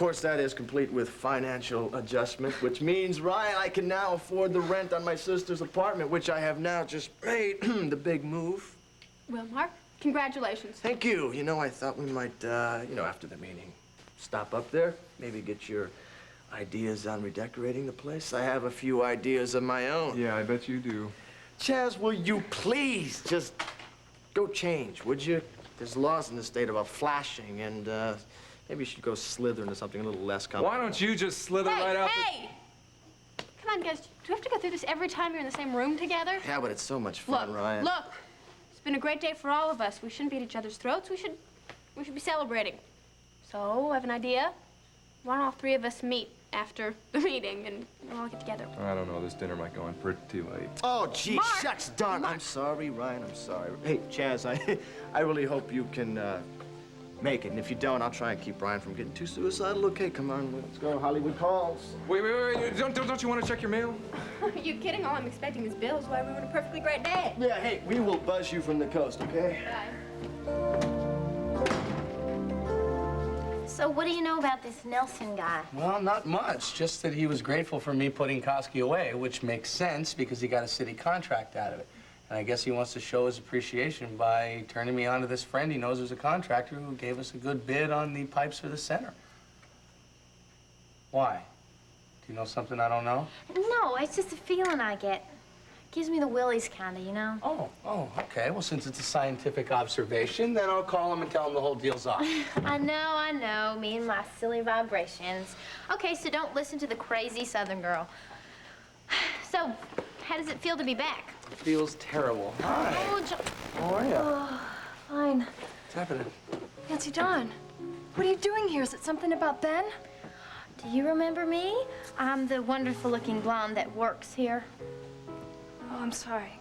course, that is complete with financial adjustment, which means, Ryan, I can now afford the rent on my sister's apartment, which I have now just made the big move. Well, Mark, congratulations. Thank you. You know, I thought we might, after the meeting, stop up there, maybe get your ideas on redecorating the place. I have a few ideas of my own. Yeah, I bet you do. Chaz, will you please just go change, would you? There's laws in the state about flashing, and maybe you should go slither into something a little less complicated. Why don't you just slither right out? Hey! Come on, guys. Do we have to go through this every time you're in the same room together? Yeah, but it's so much fun, Ryan. Look! It's been a great day for all of us. We shouldn't beat each other's throats. We should be celebrating. So, I have an idea. Why don't all three of us meet after the meeting and we'll all get together? I don't know. This dinner might go on pretty late. Oh, gee, Mark! shucks, darn. I'm sorry, Ryan. I'm sorry. Hey, Chaz, I really hope you can make it. And if you don't, I'll try and keep Ryan from getting too suicidal. Okay, come on. Let's go. Hollywood calls. Wait. Don't you want to check your mail? Are you kidding? All I'm expecting is bills. Why, we were on a perfectly great day. Yeah, hey, we will buzz you from the coast, okay? Bye. So what do you know about this Nelson guy? Well, not much. Just that he was grateful for me putting Koski away, which makes sense because he got a city contract out of it. And I guess he wants to show his appreciation by turning me on to this friend he knows who's a contractor who gave us a good bid on the pipes for the center. Why? Do you know something I don't know? No, it's just a feeling I get. Gives me the willies, kinda, you know? Oh, okay. Well, since it's a scientific observation, then I'll call him and tell him the whole deal's off. I know. Me and my silly vibrations. Okay, so don't listen to the crazy Southern girl. So, how does it feel to be back? It feels terrible. Hi. Oh, How are you? Oh, fine. What's happening? Nancy Dawn, what are you doing here? Is it something about Ben? Do you remember me? I'm the wonderful-looking blonde that works here. Oh, I'm sorry.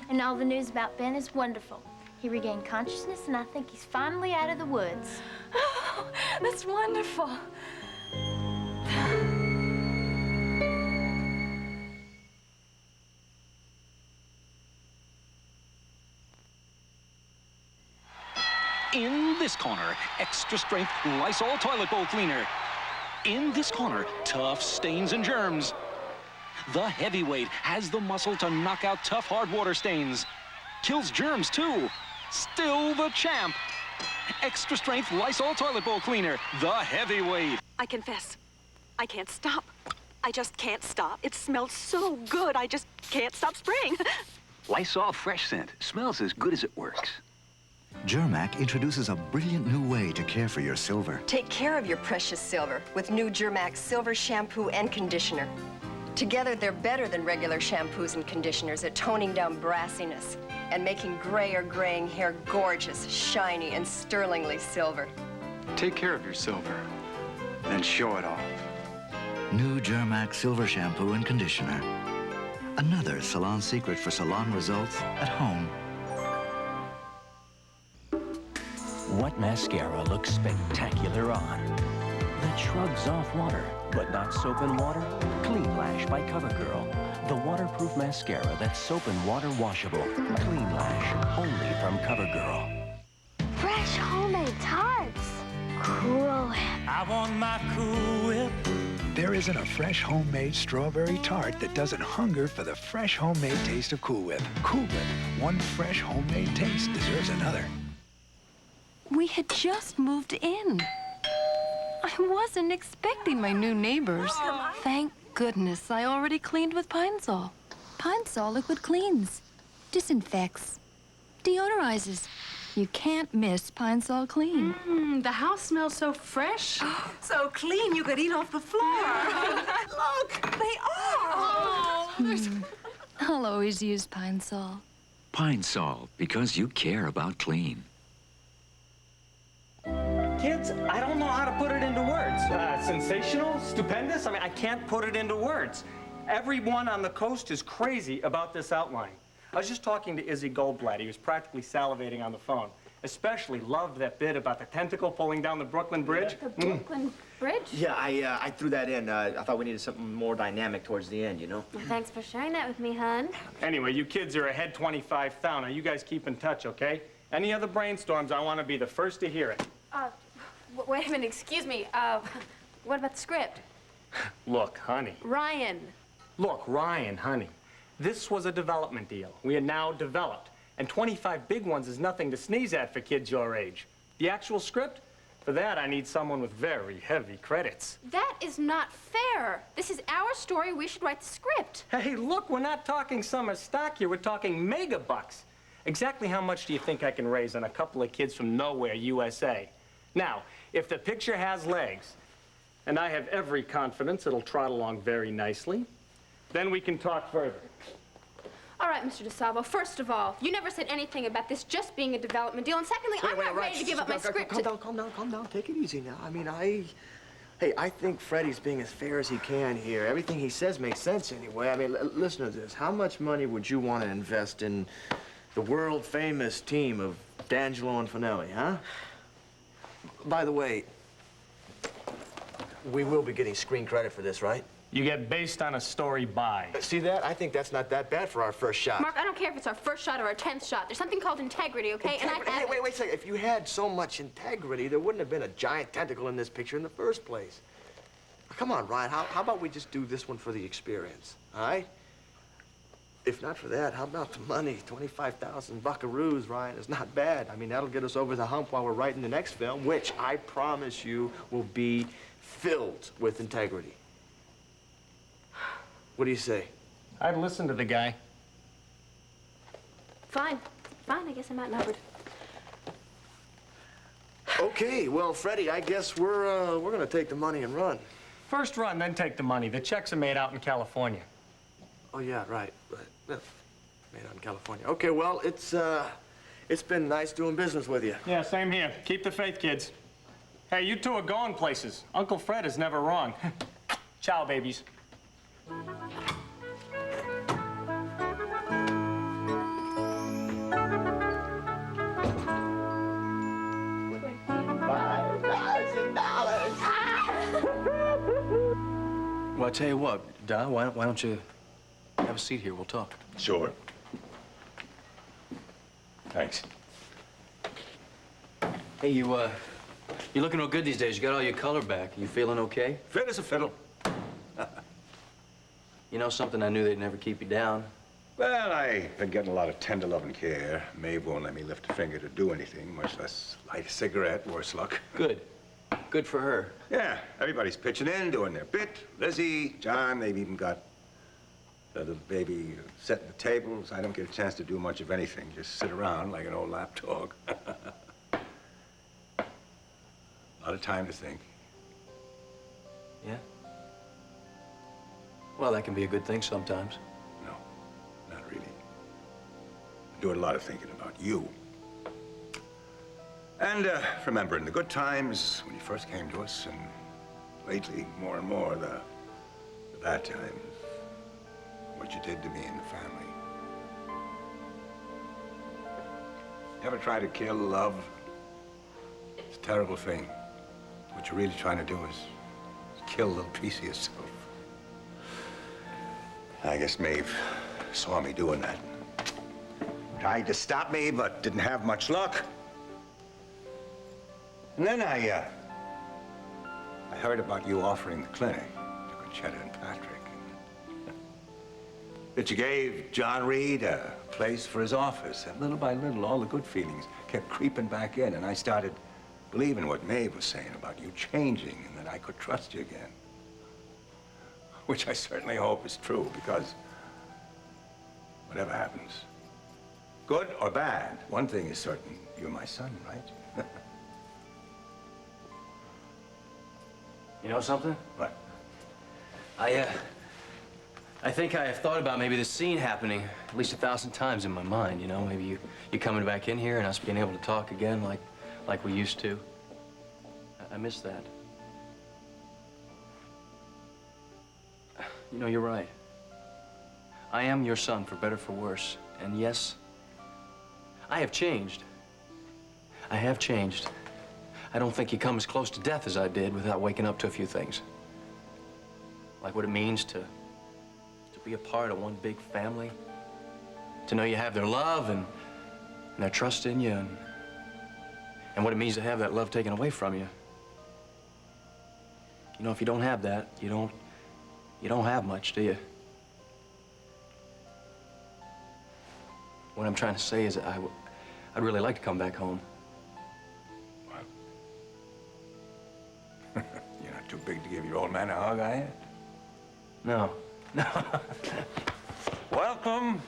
And all the news about Ben is wonderful. He regained consciousness, and I think he's finally out of the woods. Oh, that's wonderful. In this corner, extra strength Lysol toilet bowl cleaner. In this corner, tough stains and germs. The heavyweight has the muscle to knock out tough hard water stains. Kills germs too. Still the champ. Extra strength Lysol toilet bowl cleaner, the heavyweight. I confess, I can't stop. I just can't stop. It smells so good, I just can't stop spraying. Lysol Fresh Scent smells as good as it works. Germac introduces a brilliant new way to care for your silver. Take care of your precious silver with new Germac Silver Shampoo and Conditioner. Together, they're better than regular shampoos and conditioners at toning down brassiness and making gray or graying hair gorgeous, shiny, and sterlingly silver. Take care of your silver, then show it off. New Germac Silver Shampoo and Conditioner. Another salon secret for salon results at home. What mascara looks spectacular on? That shrugs off water, but not soap and water? Clean Lash by CoverGirl. The waterproof mascara that's soap and water washable. Clean Lash, only from CoverGirl. Fresh homemade tarts. Cool. I want my Cool Whip. There isn't a fresh homemade strawberry tart that doesn't hunger for the fresh homemade taste of Cool Whip. Cool Whip, one fresh homemade taste deserves another. We had just moved in. I wasn't expecting my new neighbors. Thank goodness I already cleaned with Pine Sol. Pine Sol liquid cleans, disinfects, deodorizes. You can't miss Pine Sol Clean. The house smells so fresh. So clean you could eat off the floor. Look, they are. I'll always use Pine Sol. Pine Sol, because you care about clean. Kids, I don't know how to put it into words. Sensational? Stupendous? I mean, I can't put it into words. Everyone on the coast is crazy about this outline. I was just talking to Izzy Goldblatt. He was practically salivating on the phone. Especially loved that bit about the tentacle pulling down the Brooklyn Bridge. The Brooklyn Bridge? Yeah, I threw that in. I thought we needed something more dynamic towards the end, you know? Well, thanks for sharing that with me, hon. Anyway, you kids are ahead 25,000. Now, you guys keep in touch, okay? Any other brainstorms, I want to be the first to hear it. Wait a minute, excuse me. What about the script? Look, honey. Ryan. Look, Ryan, honey. This was a development deal. We are now developed. And 25 big ones is nothing to sneeze at for kids your age. The actual script? For that, I need someone with very heavy credits. That is not fair. This is our story. We should write the script. Hey, look, we're not talking summer stock here. We're talking mega bucks. Exactly how much do you think I can raise on a couple of kids from nowhere, USA? Now, if the picture has legs, and I have every confidence it'll trot along very nicely, then we can talk further. All right, Mr. DeSalvo, first of all, you never said anything about this just being a development deal. And secondly, I'm not ready to give up my script. Calm down. Take it easy now. I mean, I think Freddie's being as fair as he can here. Everything he says makes sense anyway. I mean, listen to this. How much money would you want to invest in the world-famous team of D'Angelo and Finelli, huh? By the way, we will be getting screen credit for this, right? You get based on a story by. See that? I think that's not that bad for our first shot. Mark, I don't care if it's our first shot or our 10th shot. There's something called integrity, okay? Integrity. And Wait a second. If you had so much integrity, there wouldn't have been a giant tentacle in this picture in the first place. Come on, Ryan. How about we just do this one for the experience, all right? If not for that, how about the money? 25,000 buckaroos, Ryan, is not bad. I mean, that'll get us over the hump while we're writing the next film, which I promise you will be filled with integrity. What do you say? I'd listen to the guy. Fine. I guess I'm outnumbered. Okay, well, Freddie, I guess we're gonna take the money and run. First run, then take the money. The checks are made out in California. Oh, yeah, right. Yeah, made out in California. Okay, well, it's been nice doing business with you. Yeah, same here. Keep the faith, kids. Hey, you two are going places. Uncle Fred is never wrong. Ciao, babies. Well, I tell you what, Di, why don't you have a seat here? We'll talk. Sure. Thanks. Hey, you're looking real good these days. You got all your color back. You feeling okay? Fit as a fiddle. You know something? I knew they'd never keep you down. Well, I've been getting a lot of tender loving care. Maeve won't let me lift a finger to do anything, much less light a cigarette, worse luck. Good. Good for her. Yeah, everybody's pitching in, doing their bit. Lizzie, John, they've even got the little baby setting the tables. I don't get a chance to do much of anything, just sit around like an old lapdog. A lot of time to think. Yeah? Well, that can be a good thing sometimes. No, not really. I'm doing a lot of thinking about you. And remembering the good times when you first came to us, and lately, more and more, the bad times. What you did to me and the family. You ever try to kill love? It's a terrible thing. What you're really trying to do is kill a little piece of yourself. I guess Maeve saw me doing that. Tried to stop me, but didn't have much luck. And then I heard about you offering the clinic to Conchetta and Patrick. That you gave John Reed a place for his office. And little by little, all the good feelings kept creeping back in, and I started believing what Maeve was saying about you changing and that I could trust you again. Which I certainly hope is true, because whatever happens, good or bad, one thing is certain, you're my son, right? You know something? What? I think I have thought about maybe this scene happening at least 1,000 times in my mind, you know? Maybe you coming back in here and us being able to talk again like we used to. I miss that. You know, you're right. I am your son, for better, for worse. And yes, I have changed. I have changed. I don't think you come as close to death as I did without waking up to a few things. Like what it means to be a part of one big family. To know you have their love and their trust in you, and what it means to have that love taken away from you. You know, if you don't have that, you don't have much, do you? What I'm trying to say is I'd really like to come back home. You're not too big to give your old man a hug, are you? No. No. Welcome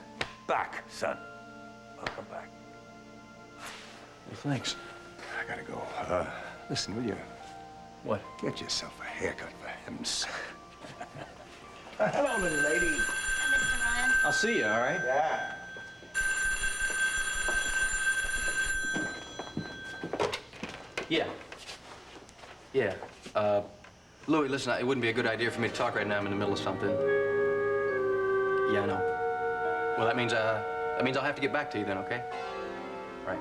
back, son. Welcome back. Well, thanks. I gotta go. Listen, will you? What? Get yourself a haircut, for heaven's sake. Hello, little lady. Mr. Ryan. I'll see you, all right? Yeah. Yeah. Louis, listen, it wouldn't be a good idea for me to talk right now. I'm in the middle of something. Yeah, I know. Well, that means I'll have to get back to you then, okay? All right.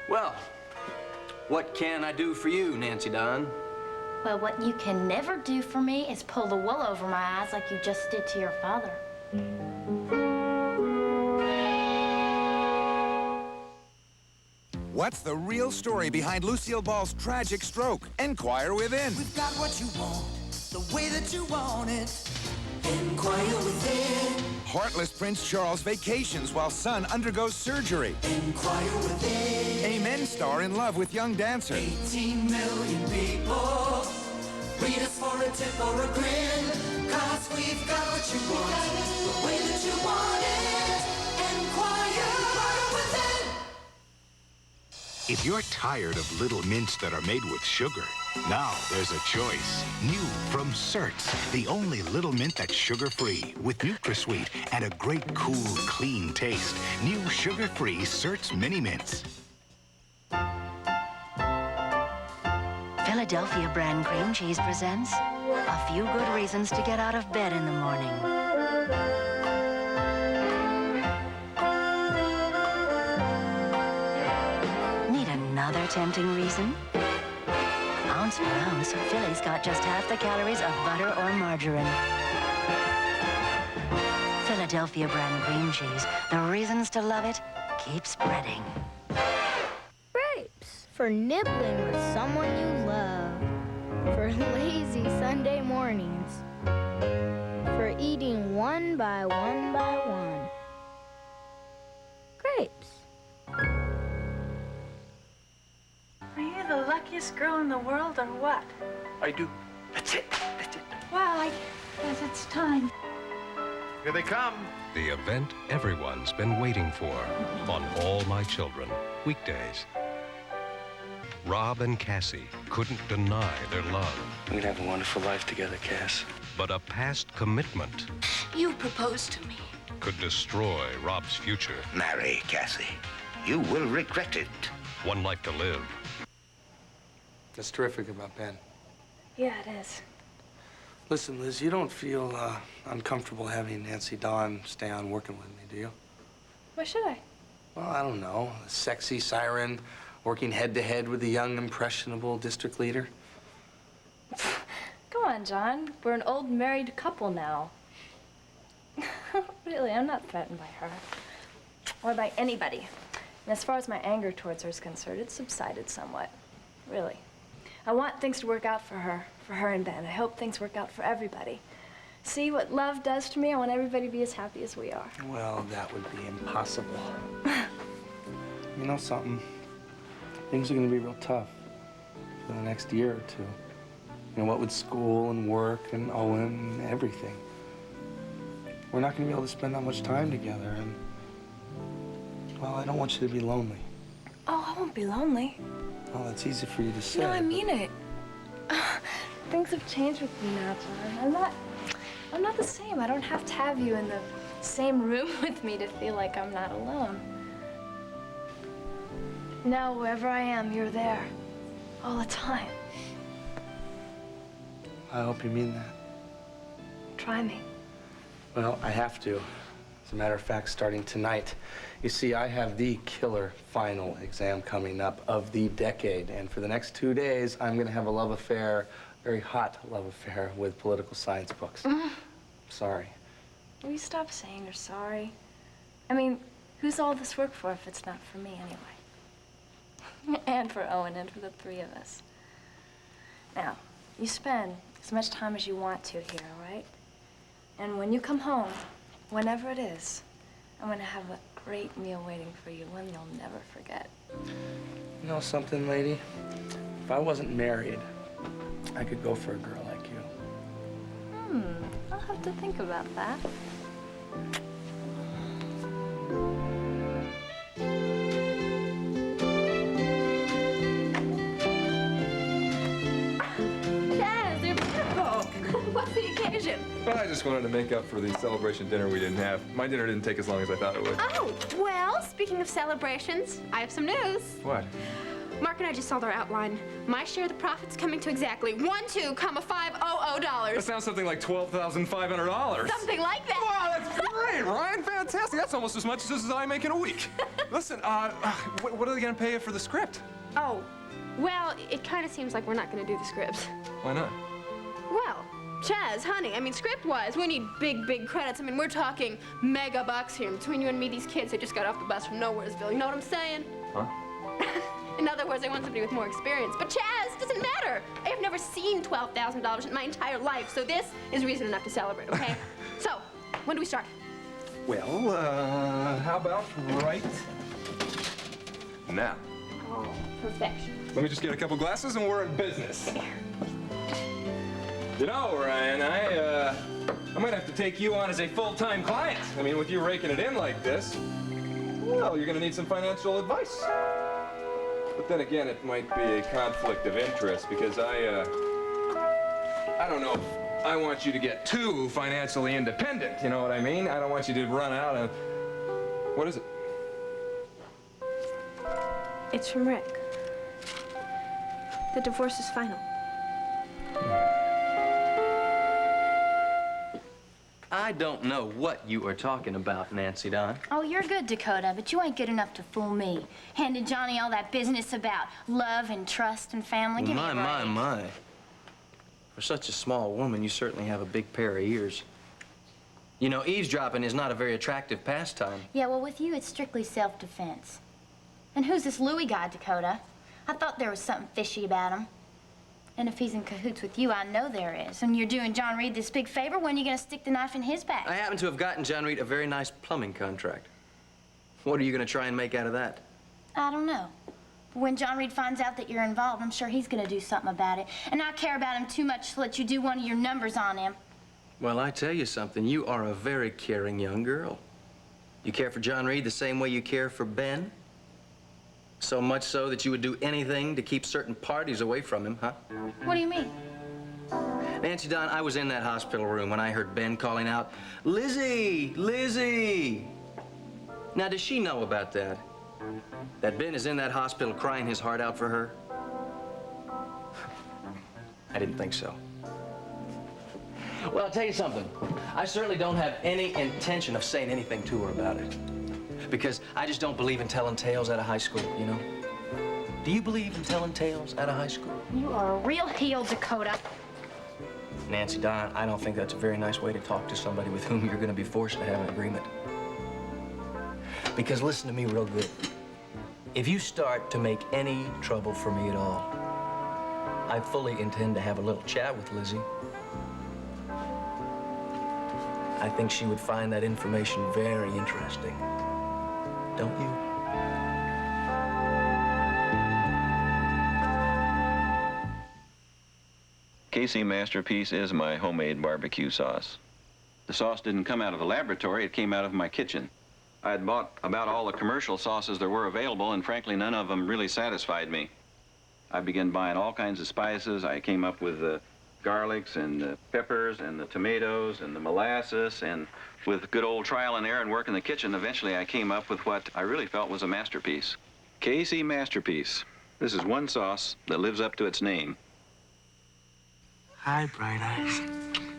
Well, what can I do for you, Nancy Don? Well, what you can never do for me is pull the wool over my eyes like you just did to your father. What's the real story behind Lucille Ball's tragic stroke? Enquire within. We've got what you want, the way that you want it. Enquire within. Heartless Prince Charles vacations while son undergoes surgery. Inquire within. A men star in love with young dancer. 18 million people. Read us for a tip or a grin. 'Cause we've got what you want, the way that you want it. Inquire within. If you're tired of little mints that are made with sugar, now there's a choice. New from Certs, the only little mint that's sugar-free with NutraSweet and a great, cool, clean taste. New sugar-free Certs Mini Mints. Philadelphia brand cream cheese presents a few good reasons to get out of bed in the morning. Need another tempting reason? Ounce for ounce, Philly's got just half the calories of butter or margarine. Philadelphia brand cream cheese. The reasons to love it keep spreading. Grapes for nibbling with someone you love, for lazy Sunday mornings, for eating one by one by one. Grapes. Are you the luckiest girl in the world or what? I do. That's it. That's it. Well, I guess it's time. Here they come. The event everyone's been waiting for on All My Children, weekdays. Rob and Cassie couldn't deny their love. We'd have a wonderful life together, Cass. But a past commitment You proposed to me. could destroy Rob's future. Marry, Cassie. You will regret it. One life to live. That's terrific about Ben. Yeah, it is. Listen, Liz, you don't feel uncomfortable having Nancy Dawn stay on working with me, do you? Why should I? Well, I don't know. A sexy siren working head-to-head with the young, impressionable district leader. Come on, John. We're an old married couple now. Really, I'm not threatened by her. Or by anybody. And as far as my anger towards her is concerned, it's subsided somewhat. Really. I want things to work out for her and Ben. I hope things work out for everybody. See what love does to me? I want everybody to be as happy as we are. Well, that would be impossible. You know something? Things are going to be real tough for the next year or two. You know, what with school and work and Owen and everything. We're not going to be able to spend that much time together, and, well, I don't want you to be lonely. Oh, I won't be lonely. Well, that's easy for you to say. No, I mean it. Things have changed with me now, John. I'm not the same. I don't have to have you in the same room with me to feel like I'm not alone. Now, wherever I am, you're there. All the time. I hope you mean that. Try me. Well, I have to. As a matter of fact, starting tonight. You see, I have the killer final exam coming up of the decade. And for the next 2 days, I'm going to have a love affair, very hot love affair, with political science books. Sorry. Will you stop saying you're sorry? I mean, who's all this work for if it's not for me anyway? And for Owen and for the three of us. Now, you spend as much time as you want to here, all right? And when you come home, whenever it is, I'm gonna have a great meal waiting for you, one you'll never forget. You know something, lady? If I wasn't married, I could go for a girl like you. I'll have to think about that. Chaz, they're beautiful. What's the occasion? Well, I just wanted to make up for the celebration dinner we didn't have. My dinner didn't take as long as I thought it would. Oh, well, speaking of celebrations, I have some news. What? Mark and I just sold our outline. My share of the profit's coming to exactly $12,500. That sounds something like $12,500. Something like that. Wow, that's great, Ryan. Fantastic. That's almost as much as I make in a week. Listen, what are they going to pay you for the script? Oh, well, it kind of seems like we're not going to do the scripts. Why not? Well, Chaz, honey, I mean, script-wise, we need big credits. I mean, we're talking mega bucks here. Between you and me, these kids, they just got off the bus from Nowheresville. You know what I'm saying? Huh? In other words, I want somebody with more experience. But Chaz, doesn't matter. I have never seen $12,000 in my entire life, so this is reason enough to celebrate, okay? So, when do we start? Well, how about right now? Oh, perfection. Let me just get a couple glasses and we're in business. You know, Ryan, I might have to take you on as a full-time client. I mean, with you raking it in like this, well, you're gonna need some financial advice. But then again, it might be a conflict of interest because I don't know if I want you to get too financially independent, you know what I mean? I don't want you to run out and... What is it? It's from Rick. The divorce is final. I don't know what you are talking about, Nancy Don. Oh, you're good, Dakota, but you ain't good enough to fool me. Handing Johnny all that business about love and trust and family. Give me a break. My. For such a small woman, you certainly have a big pair of ears. You know, eavesdropping is not a very attractive pastime. Yeah, well, with you, it's strictly self-defense. And who's this Louis guy, Dakota? I thought there was something fishy about him. And if he's in cahoots with you, I know there is. And you're doing John Reed this big favor, when are you gonna stick the knife in his back? I happen to have gotten John Reed a very nice plumbing contract. What are you gonna try and make out of that? I don't know. But when John Reed finds out that you're involved, I'm sure he's gonna do something about it. And I care about him too much to let you do one of your numbers on him. Well, I tell you something, you are a very caring young girl. You care for John Reed the same way you care for Ben? So much so that you would do anything to keep certain parties away from him, huh? What do you mean? Nancy Don, I was in that hospital room when I heard Ben calling out, "Lizzie! Lizzie!" Now, does she know about that? That Ben is in that hospital crying his heart out for her? I didn't think so. Well, I'll tell you something. I certainly don't have any intention of saying anything to her about it. Because I just don't believe in telling tales out of high school, you know? Do you believe in telling tales out of high school? You are a real heel, Dakota. Nancy Don, I don't think that's a very nice way to talk to somebody with whom you're going to be forced to have an agreement. Because listen to me real good. If you start to make any trouble for me at all, I fully intend to have a little chat with Lizzie. I think she would find that information very interesting. Don't you? KC Masterpiece is my homemade barbecue sauce. The sauce didn't come out of the laboratory, it came out of my kitchen. I had bought about all the commercial sauces there were available, and frankly, none of them really satisfied me. I began buying all kinds of spices. I came up with the garlics and the peppers and the tomatoes and the molasses, and with good old trial and error and work in the kitchen, eventually I came up with what I really felt was a masterpiece. KC Masterpiece. This is one sauce that lives up to its name. Hi, Bright Eyes.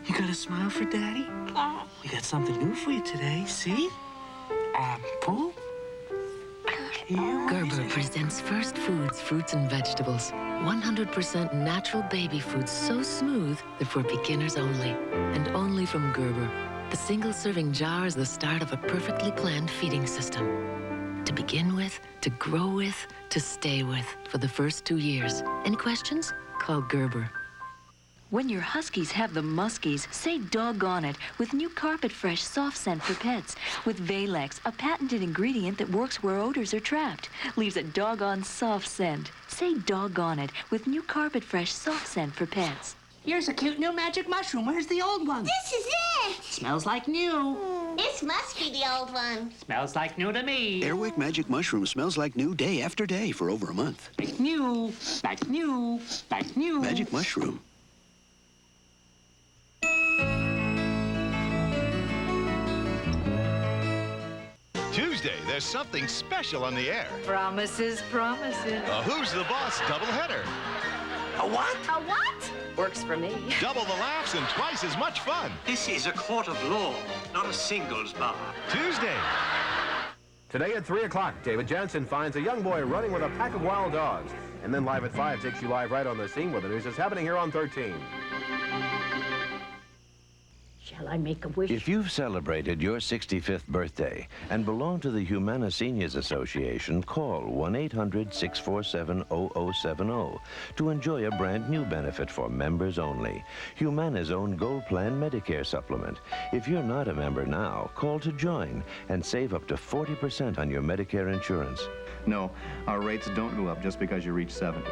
You got a smile for Daddy? We got something new for you today, see? Apple. Gerber presents First Foods fruits and vegetables. 100% natural baby food, so smooth that for beginners only. And only from Gerber. The single-serving jar is the start of a perfectly planned feeding system. To begin with, to grow with, to stay with for the first 2 years. Any questions? Call Gerber. When your huskies have the muskies, say doggone it with new Carpet Fresh soft scent for pets. With Valex, a patented ingredient that works where odors are trapped. Leaves a doggone soft scent. Say doggone it with new Carpet Fresh soft scent for pets. Here's a cute new magic mushroom. Where's the old one? This is it. Smells like new. This must be the old one. Smells like new to me. Airwick Magic Mushroom smells like new day after day for over a month. Like new, like new, like new. Magic Mushroom. Tuesday, there's something special on the air. Promises, promises. A Who's the Boss doubleheader. A what? A what? Works for me. Double the laughs and twice as much fun. This is a court of law, not a singles bar. Tuesday. Today at 3 o'clock, David Jansen finds a young boy running with a pack of wild dogs. And then Live at 5 takes you live right on the scene where the news is happening here on 13. Shall I make a wish? If you've celebrated your 65th birthday and belong to the Humana Seniors Association, call 1-800-647-0070 to enjoy a brand new benefit for members only, Humana's own Gold Plan Medicare supplement. If you're not a member now, call to join and save up to 40% on your Medicare insurance. No, our rates don't go up just because you reach 70.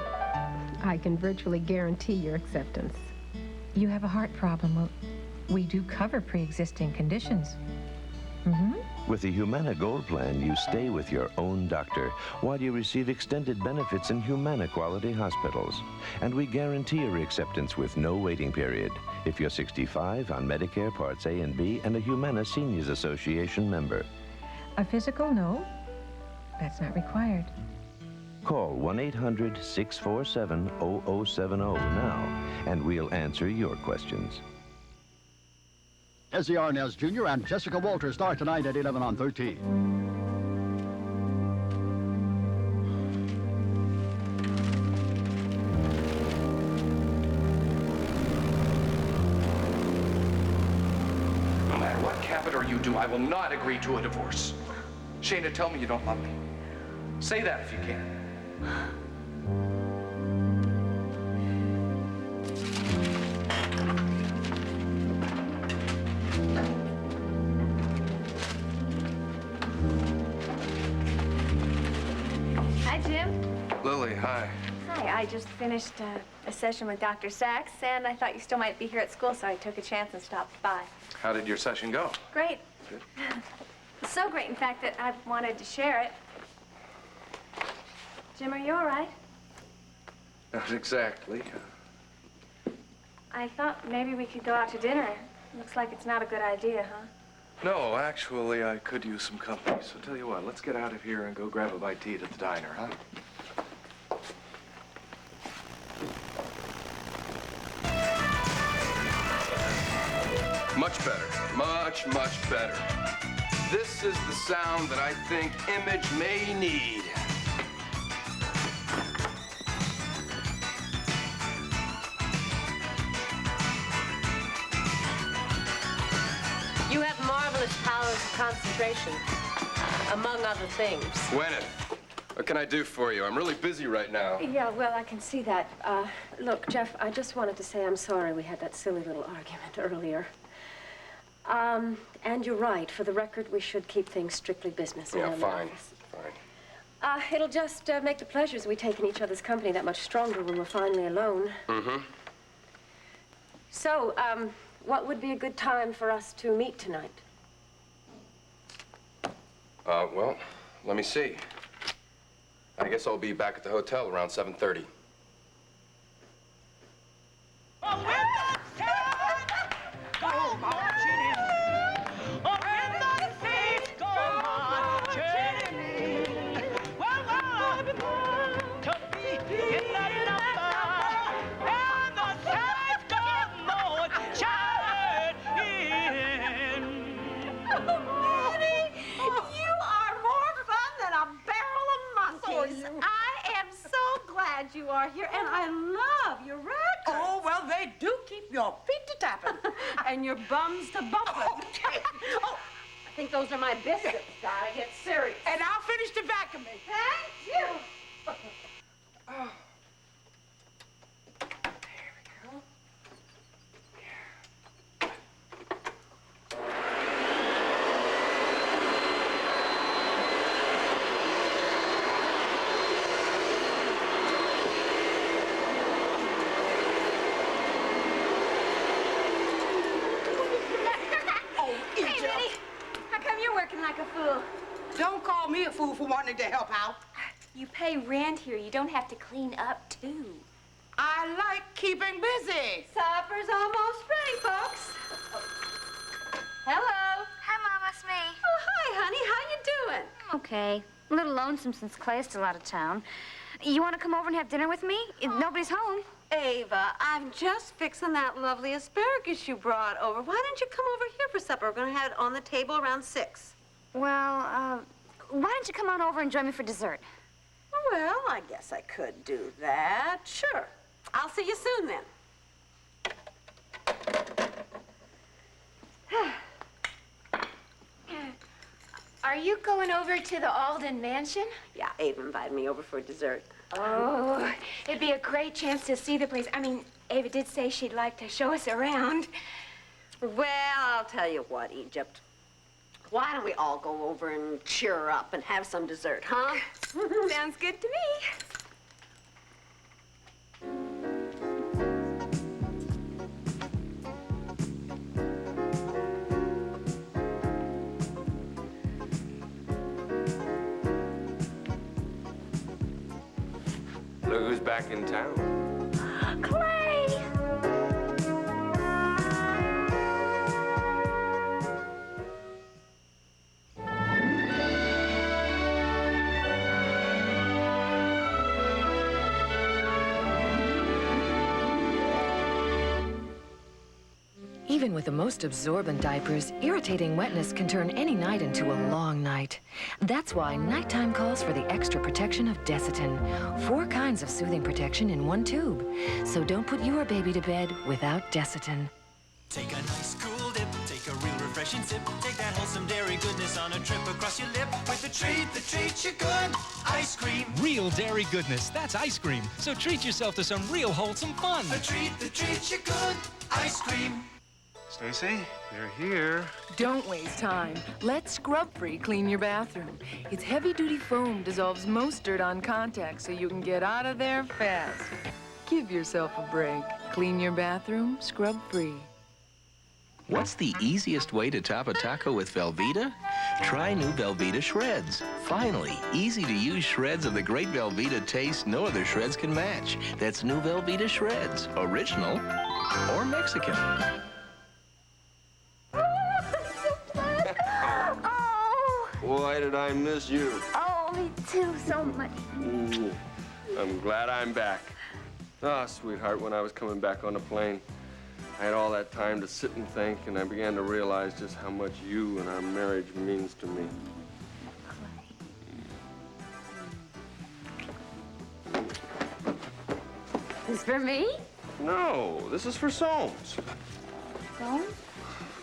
I can virtually guarantee your acceptance. You have a heart problem. Well, we do cover pre-existing conditions. With the Humana Gold Plan, you stay with your own doctor while you receive extended benefits in Humana quality hospitals. And we guarantee your acceptance with no waiting period if you're 65 on Medicare Parts A and B and a Humana Seniors Association member. A physical, no. That's not required. Call 1-800-647-0070 now, and we'll answer your questions. Ezzy Arnaz Jr. and Jessica Walter start tonight at 11 on 13. No matter what Cabot or you do, I will not agree to a divorce. Shayna, tell me you don't love me. Say that if you can. Hi, Jim. Lily, hi. Hi, I just finished a session with Dr. Sachs, and I thought you still might be here at school, so I took a chance and stopped by. How did your session go? Great. Good. It's so great, in fact, that I wanted to share it. Jim, are you all right? Not exactly. I thought maybe we could go out to dinner. Looks like it's not a good idea, huh? No, actually, I could use some company. So tell you what, let's get out of here and go grab a bite to eat at the diner, huh? Much better. Much, much better. This is the sound that I think Image may need. You have marvelous powers of concentration, among other things. Gwyneth, what can I do for you? I'm really busy right now. Yeah, well, I can see that. Look, Jeff, I just wanted to say I'm sorry we had that silly little argument earlier. And you're right. For the record, we should keep things strictly business. Yeah, around the fine. office. Fine. It'll just make the pleasures we take in each other's company that much stronger when we're finally alone. Mm-hmm. So, what would be a good time for us to meet tonight? Well, let me see. I guess I'll be back at the hotel around 7:30. Go marching in. Oh, when the saints go marching in. Well, I've been born to be in that number. And the saints go marching in. Oh, Maddie, you are more fun than a barrel of monkeys. I am so glad you are here, and I love your records. Oh, well, they do keep your feet to tapping. And your bums to bumping. Okay. Oh, think those are my biscuits. Gotta get serious. And I'll finish the vacuuming. Thank you. Oh. Like a fool. Don't call me a fool for wanting to help out. You pay rent here. You don't have to clean up, too. I like keeping busy. Supper's almost ready, folks. Hello. Hi, Mama, it's me. Oh, hi, honey. How you doing? Okay. A little lonesome since Clay's still out of town. You want to come over and have dinner with me? Nobody's home. Ava, I'm just fixing that lovely asparagus you brought over. Why don't you come over here for supper? We're going to have it on the table around 6. Well, why don't you come on over and join me for dessert? Well, I guess I could do that. Sure. I'll see you soon, then. Are you going over to the Alden Mansion? Yeah, Ava invited me over for dessert. Oh, it'd be a great chance to see the place. I mean, Ava did say she'd like to show us around. Well, I'll tell you what, Egypt. Why don't we all go over and cheer her up and have some dessert, huh? Sounds good to me. Look who's back in town. Clay! Even with the most absorbent diapers, irritating wetness can turn any night into a long night. That's why nighttime calls for the extra protection of Desitin. 4 kinds of soothing protection in one tube. So don't put your baby to bed without Desitin. Take a nice cool dip, take a real refreshing sip. Take that wholesome dairy goodness on a trip across your lip. With the treat you good, ice cream. Real dairy goodness, that's ice cream. So treat yourself to some real wholesome fun. A treat you good, ice cream. Stacy, they're here. Don't waste time. Let Scrub-Free clean your bathroom. Its heavy-duty foam dissolves most dirt on contact so you can get out of there fast. Give yourself a break. Clean your bathroom, Scrub-Free. What's the easiest way to top a taco with Velveeta? Try new Velveeta Shreds. Finally, easy-to-use shreds of the great Velveeta taste no other shreds can match. That's new Velveeta Shreds, original or Mexican. Why did I miss you? Oh, me too, so much. I'm glad I'm back. Ah, sweetheart, when I was coming back on the plane, I had all that time to sit and think, and I began to realize just how much you and our marriage means to me. This for me? No, this is for Soames. Soames?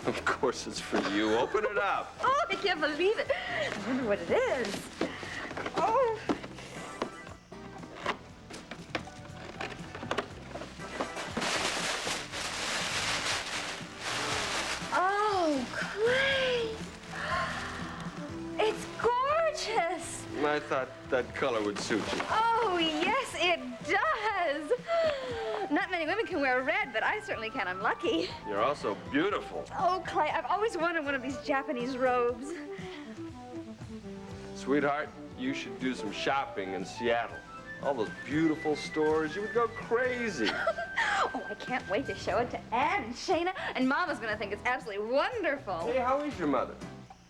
Of course it's for you. Open it up. Oh, I can't believe it. I wonder what it is. Oh. Oh, Clay. It's gorgeous. I thought that color would suit you. Oh, yes, it does. Not many women can wear red, but I certainly can. I'm lucky. You're also beautiful. Oh, Clay, I've always wanted one of these Japanese robes. Sweetheart, you should do some shopping in Seattle. All those beautiful stores, you would go crazy. Oh, I can't wait to show it to Anne and Shayna, and Mama's gonna think it's absolutely wonderful. Hey, how is your mother?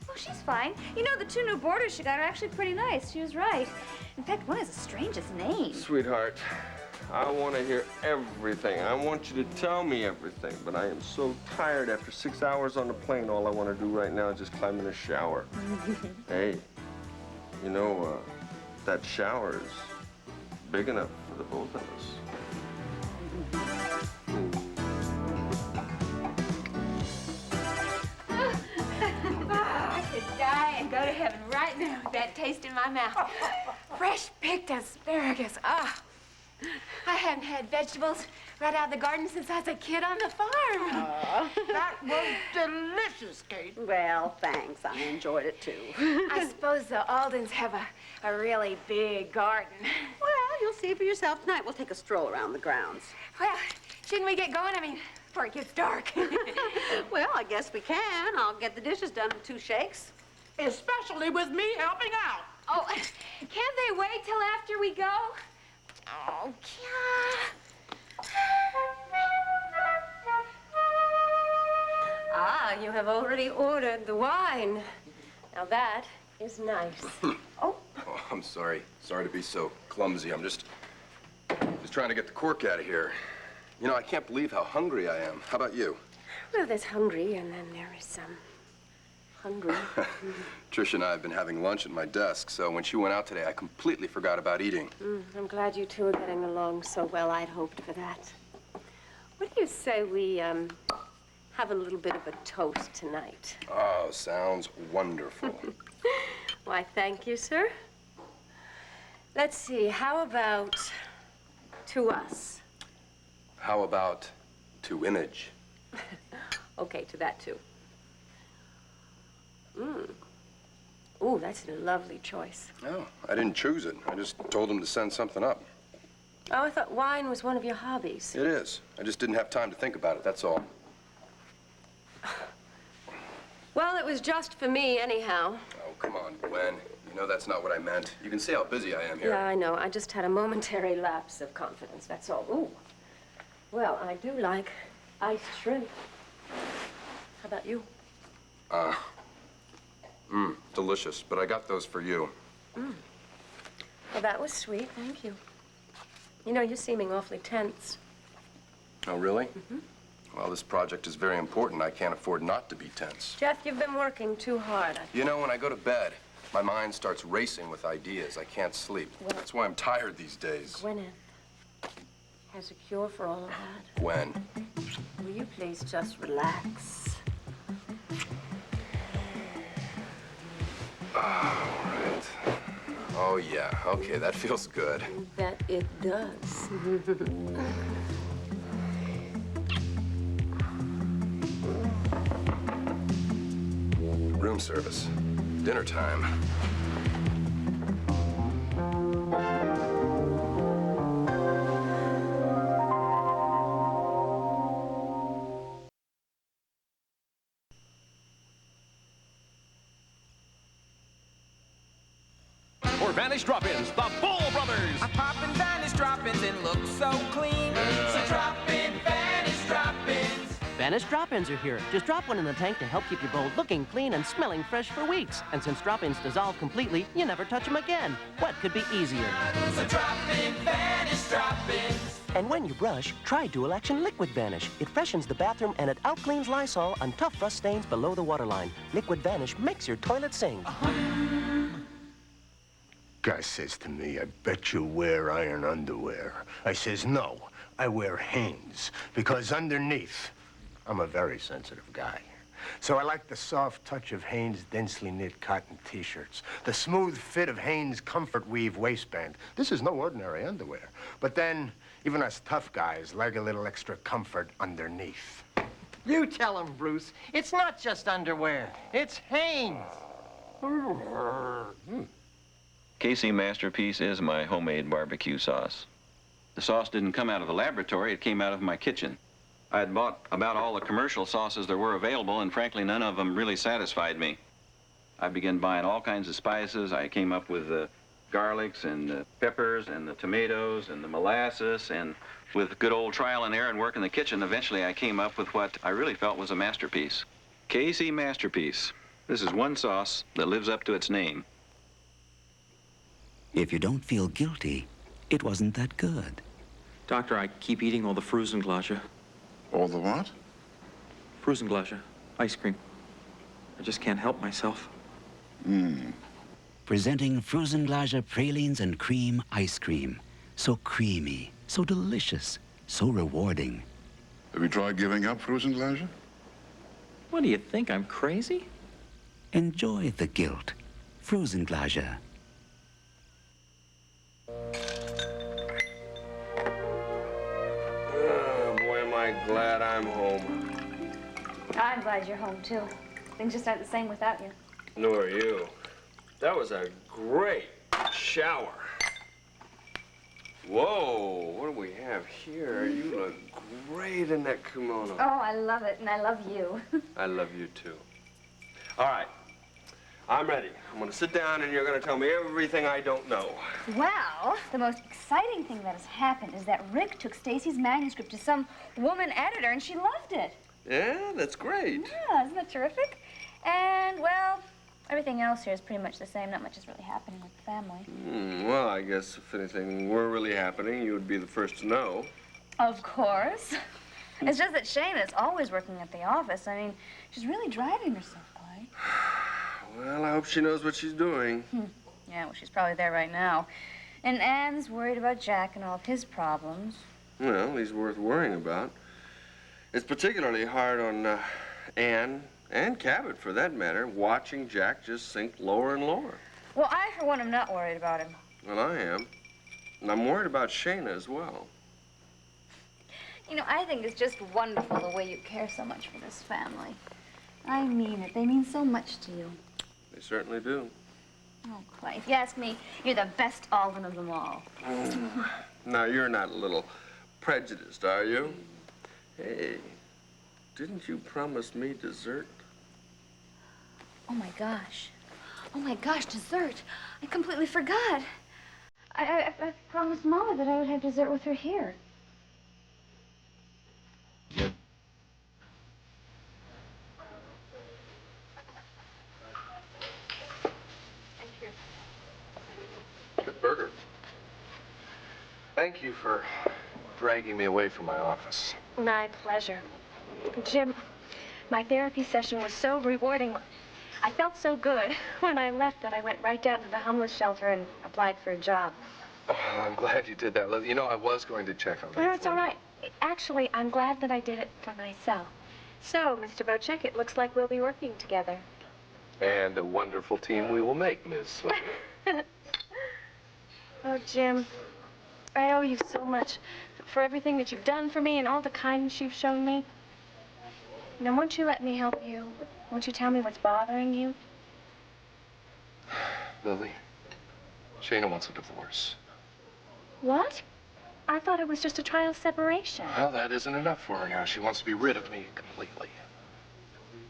Oh, she's fine. You know, the 2 new boarders she got are actually pretty nice. She was right. In fact, one has the strangest name. Sweetheart, I want to hear everything. I want you to tell me everything, but I am so tired after 6 hours on the plane. All I want to do right now is just climb in a shower. Hey, you know, that shower is big enough for the both of us. that taste in my mouth. Fresh picked asparagus. Ah. I haven't had vegetables right out of the garden since I was a kid on the farm. That was delicious, Kate. Well, thanks. I enjoyed it, too. I suppose the Aldens have a really big garden. Well, you'll see for yourself tonight. We'll take a stroll around the grounds. Well, shouldn't we get going? I mean, before it gets dark. Well, I guess we can. I'll get the dishes done in 2 shakes. Especially with me helping out. Oh, can't they wait till after we go? Oh, Ah, you have already ordered the wine. Now that is nice. Oh, I'm sorry. Sorry to be so clumsy. I'm just trying to get the cork out of here. You know, I can't believe how hungry I am. How about you? Well, there's hungry, and then there is some hungry. Trish and I have been having lunch at my desk, so when she went out today, I completely forgot about eating. I'm glad you two are getting along so well. I'd hoped for that. What do you say we, have a little bit of a toast tonight? Oh, sounds wonderful. Why, thank you, sir. Let's see, how about to us? How about to Image? Okay, to that, too. Ooh, that's a lovely choice. No, I didn't choose it. I just told him to send something up. Oh, I thought wine was one of your hobbies. It is. I just didn't have time to think about it, that's all. Well, it was just for me, anyhow. Oh, come on, Gwen. You know that's not what I meant. You can see how busy I am here. Yeah, I know. I just had a momentary lapse of confidence, that's all. Ooh. Well, I do like iced shrimp. How about you? Delicious, but I got those for you. Well, that was sweet. Thank you. You know, you're seeming awfully tense. Oh, really? Well, this project is very important. I can't afford not to be tense. Jeff, you've been working too hard. You know, when I go to bed, my mind starts racing with ideas. I can't sleep. That's why I'm tired these days. Gwyneth has a cure for all of that. Gwen. Will you please just relax? All right. Oh, yeah. Okay, that feels good. That it does. Room service. Dinner time. For Vanish Drop-Ins, the Bull Brothers. I pop in Vanish Drop-Ins and look so clean. So drop in Vanish Drop-Ins. Vanish Drop-Ins are here. Just drop one in the tank to help keep your bowl looking clean and smelling fresh for weeks. And since drop-ins dissolve completely, you never touch them again. What could be easier? So drop in Vanish Drop-Ins. And when you brush, try Dual Action Liquid Vanish. It freshens the bathroom and it outcleans Lysol on tough rust stains below the waterline. Liquid Vanish makes your toilet sing. Guy says to me, I bet you wear iron underwear. I says, no, I wear Hanes, because underneath, I'm a very sensitive guy. So I like the soft touch of Hanes' densely knit cotton T-shirts, the smooth fit of Hanes' comfort weave waistband. This is no ordinary underwear. But then, even us tough guys like a little extra comfort underneath. You tell him, Bruce. It's not just underwear. It's Hanes. KC Masterpiece is my homemade barbecue sauce. The sauce didn't come out of the laboratory, it came out of my kitchen. I had bought about all the commercial sauces there were available, and frankly, none of them really satisfied me. I began buying all kinds of spices. I came up with the garlics and the peppers and the tomatoes and the molasses, and with good old trial and error and work in the kitchen, eventually I came up with what I really felt was a masterpiece. KC Masterpiece. This is one sauce that lives up to its name. If you don't feel guilty, it wasn't that good. Doctor, I keep eating all the Frusenglasche. All the what? Frusenglasche. Ice cream. I just can't help myself. Presenting Frusenglasche pralines and cream ice cream. So creamy, so delicious, so rewarding. Have you tried giving up What do you think? I'm crazy? Enjoy the guilt. Frusenglasche. Oh, boy, am I glad I'm home. I'm glad you're home, too. Things just aren't the same without you. Nor are you. That was a great shower. Whoa, what do we have here? You look great in that kimono. Oh, I love it, and I love you. I love you, too. All right, I'm ready. I'm going to sit down, and you're going to tell me everything I don't know. Well, the most exciting thing that has happened is that Rick took Stacy's manuscript to some woman editor, and she loved it. Yeah, that's great. Yeah, isn't that terrific? And, well, everything else here is pretty much the same. Not much is really happening with the family. Well, I guess if anything were really happening, you would be the first to know. Of course. It's just that Shayna is always working at the office. I mean, she's really driving herself, Clyde. Well, I hope she knows what she's doing. Yeah, well, she's probably there right now. And Ann's worried about Jack and all of his problems. Well, he's worth worrying about. It's particularly hard on Ann and Cabot, for that matter, watching Jack just sink lower and lower. Well, I, for one, am not worried about him. Well, I am. And I'm worried about Shayna as well. You know, I think it's just wonderful the way you care so much for this family. I mean it. They mean so much to you. They certainly do. Oh, Clay, if you ask me, you're the best Alden of them all. Now, you're not a little prejudiced, are you? Hey, didn't you promise me dessert? Oh, my gosh. Oh, my gosh, dessert. I completely forgot. I promised Mama that I would have dessert with her here. Good burger. Thank you for dragging me away from my office. My pleasure. Jim, my therapy session was so rewarding. I felt so good when I left that I went right down to the homeless shelter and applied for a job. Oh, I'm glad you did that. You know, I was going to check on that. No, it's all right. Actually, I'm glad that I did it for myself. So, Mr. Bocek, it looks like we'll be working together. And a wonderful team we will make, Miss. Oh, Jim, I owe you so much for everything that you've done for me and all the kindness you've shown me. Now, won't you let me help you? Won't you tell me what's bothering you? Lily, Shayna wants a divorce. What? I thought it was just a trial separation. Well, that isn't enough for her now. She wants to be rid of me completely.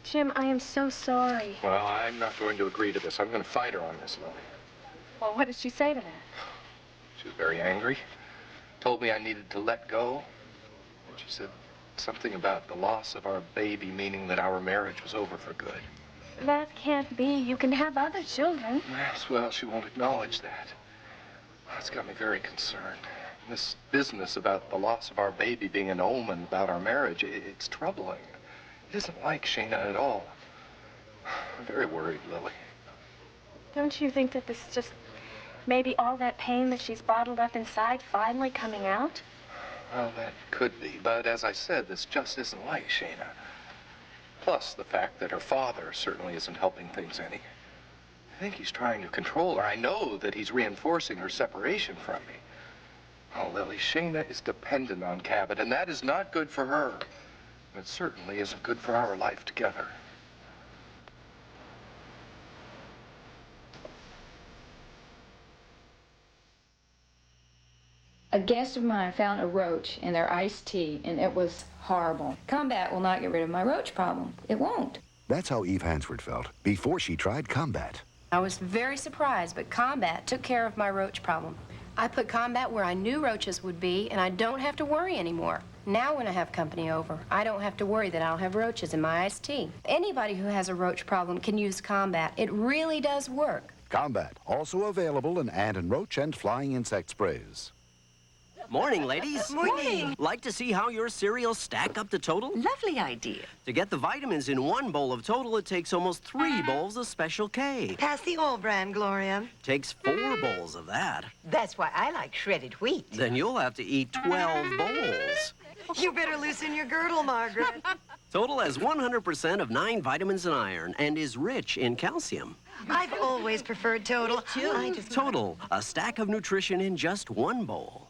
Jim, I am so sorry. Well, I'm not going to agree to this. I'm going to fight her on this, Lily. Well, what did she say to that? She was very angry. Told me I needed to let go. And she said something about the loss of our baby, meaning that our marriage was over for good. That can't be. You can have other children. Yes, well, she won't acknowledge that. That's got me very concerned. This business about the loss of our baby being an omen about our marriage, it's troubling. It isn't like Shayna at all. I'm very worried, Lily. Don't you think that this is just maybe all that pain that she's bottled up inside finally coming out? Well, that could be, but as I said, this just isn't like Shayna. Plus the fact that her father certainly isn't helping things any. I think he's trying to control her. I know that he's reinforcing her separation from me. Oh, Lily, Shayna is dependent on Cabot, and that is not good for her. It certainly isn't good for our life together. A guest of mine found a roach in their iced tea, and it was horrible. Combat will not get rid of my roach problem. It won't. That's how Eve Hansford felt before she tried Combat. I was very surprised, but Combat took care of my roach problem. I put Combat where I knew roaches would be, and I don't have to worry anymore. Now when I have company over, I don't have to worry that I'll have roaches in my iced tea. Anybody who has a roach problem can use Combat. It really does work. Combat, also available in ant and roach and flying insect sprays. Morning, ladies. Morning. Like to see how your cereals stack up to Total? Lovely idea. To get the vitamins in one bowl of Total, it takes almost 3 bowls of Special K. Pass the all brand, Gloria. Takes 4 bowls of that. That's why I like shredded wheat. Then you'll have to eat 12 bowls. You better loosen your girdle, Margaret. Total has 100% of 9 vitamins and iron and is rich in calcium. I've always preferred Total. Total, a stack of nutrition in just one bowl.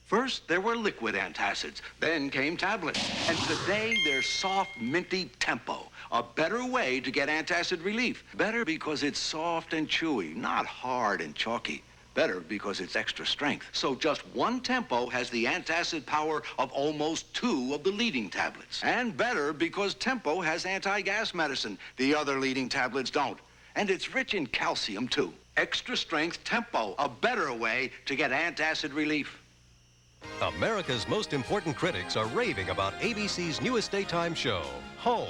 First, there were liquid antacids. Then came tablets. And today, there's soft, minty Tempo. A better way to get antacid relief. Better because it's soft and chewy, not hard and chalky. Better because it's extra strength. So just one Tempo has the antacid power of almost 2 of the leading tablets. And better because Tempo has anti-gas medicine. The other leading tablets don't. And it's rich in calcium, too. Extra strength Tempo, a better way to get antacid relief. America's most important critics are raving about ABC's newest daytime show, Home.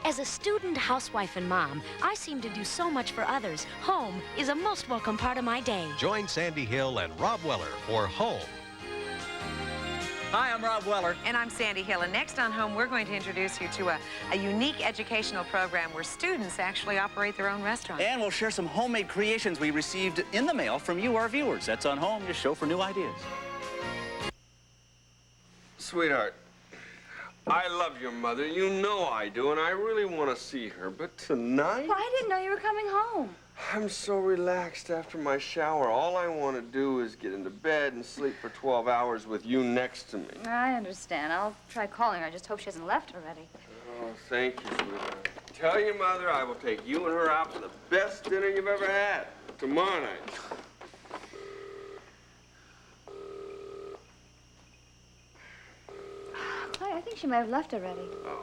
As a student, housewife, and mom, I seem to do so much for others. Home is a most welcome part of my day. Join Sandy Hill and Rob Weller for Home. Hi, I'm Rob Weller. And I'm Sandy Hill. And next on Home, we're going to introduce you to a unique educational program where students actually operate their own restaurant. And we'll share some homemade creations we received in the mail from you, our viewers. That's on Home, your show for new ideas. Sweetheart, I love your mother. You know I do, and I really want to see her. But tonight? Well, I didn't know you were coming home. I'm so relaxed after my shower. All I want to do is get into bed and sleep for 12 hours with you next to me. I understand. I'll try calling her. I just hope she hasn't left already. Oh, thank you, sweetheart. Tell your mother I will take you and her out for the best dinner you've ever had tomorrow night. I think she might have left already. Oh.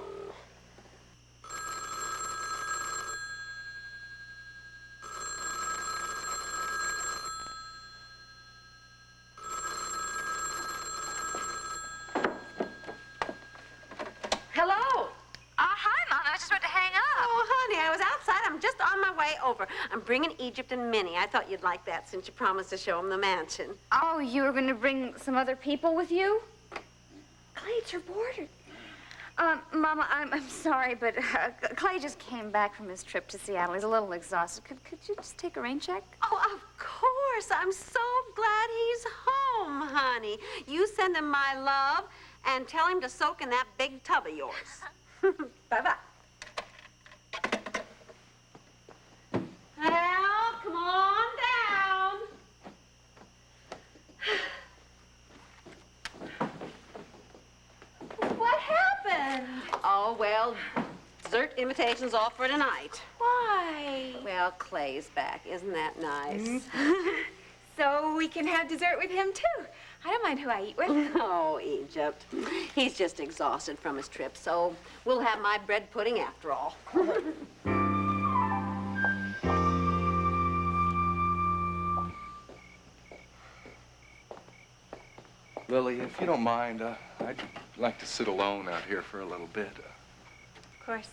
Hello. Hi, Mom. I was just about to hang up. Oh, honey, I was outside. I'm just on my way over. I'm bringing Egypt and Minnie. I thought you'd like that since you promised to show them the mansion. Oh, you were going to bring some other people with you? Clay, you're bored. Mama, I'm sorry, but Clay just came back from his trip to Seattle. He's a little exhausted. Could you just take a rain check? Oh, of course. I'm so glad he's home, honey. You send him my love and tell him to soak in that big tub of yours. Bye-bye. Well, come on down. What happened? Oh, well, dessert invitation's off for tonight. Why? Well, Clay's back. Isn't that nice? So we can have dessert with him, too. I don't mind who I eat with. Oh, Egypt. He's just exhausted from his trip, so we'll have my bread pudding after all. Lily, if you don't mind, I'd like to sit alone out here for a little bit. Of course.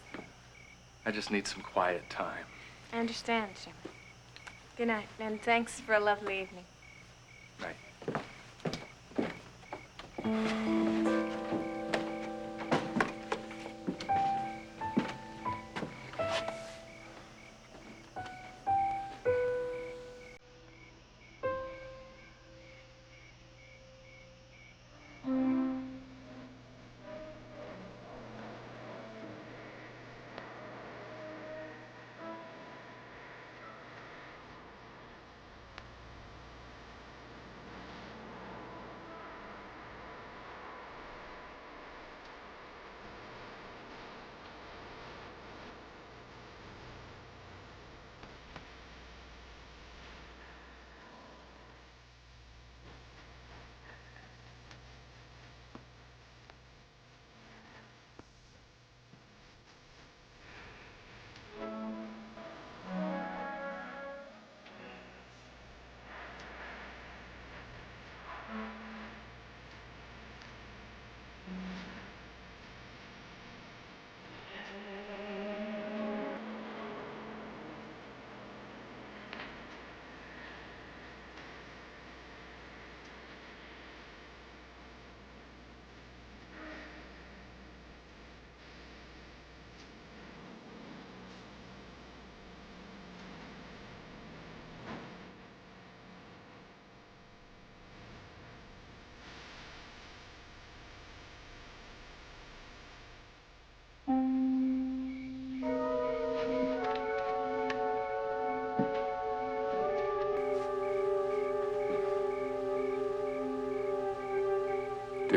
I just need some quiet time. I understand, Jim. Good night, and thanks for a lovely evening. Night.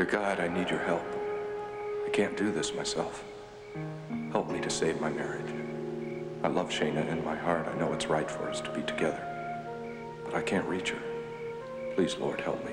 Dear God, I need your help. I can't do this myself. Help me to save my marriage. I love Shayna in my heart. I know it's right for us to be together. But I can't reach her. Please, Lord, help me.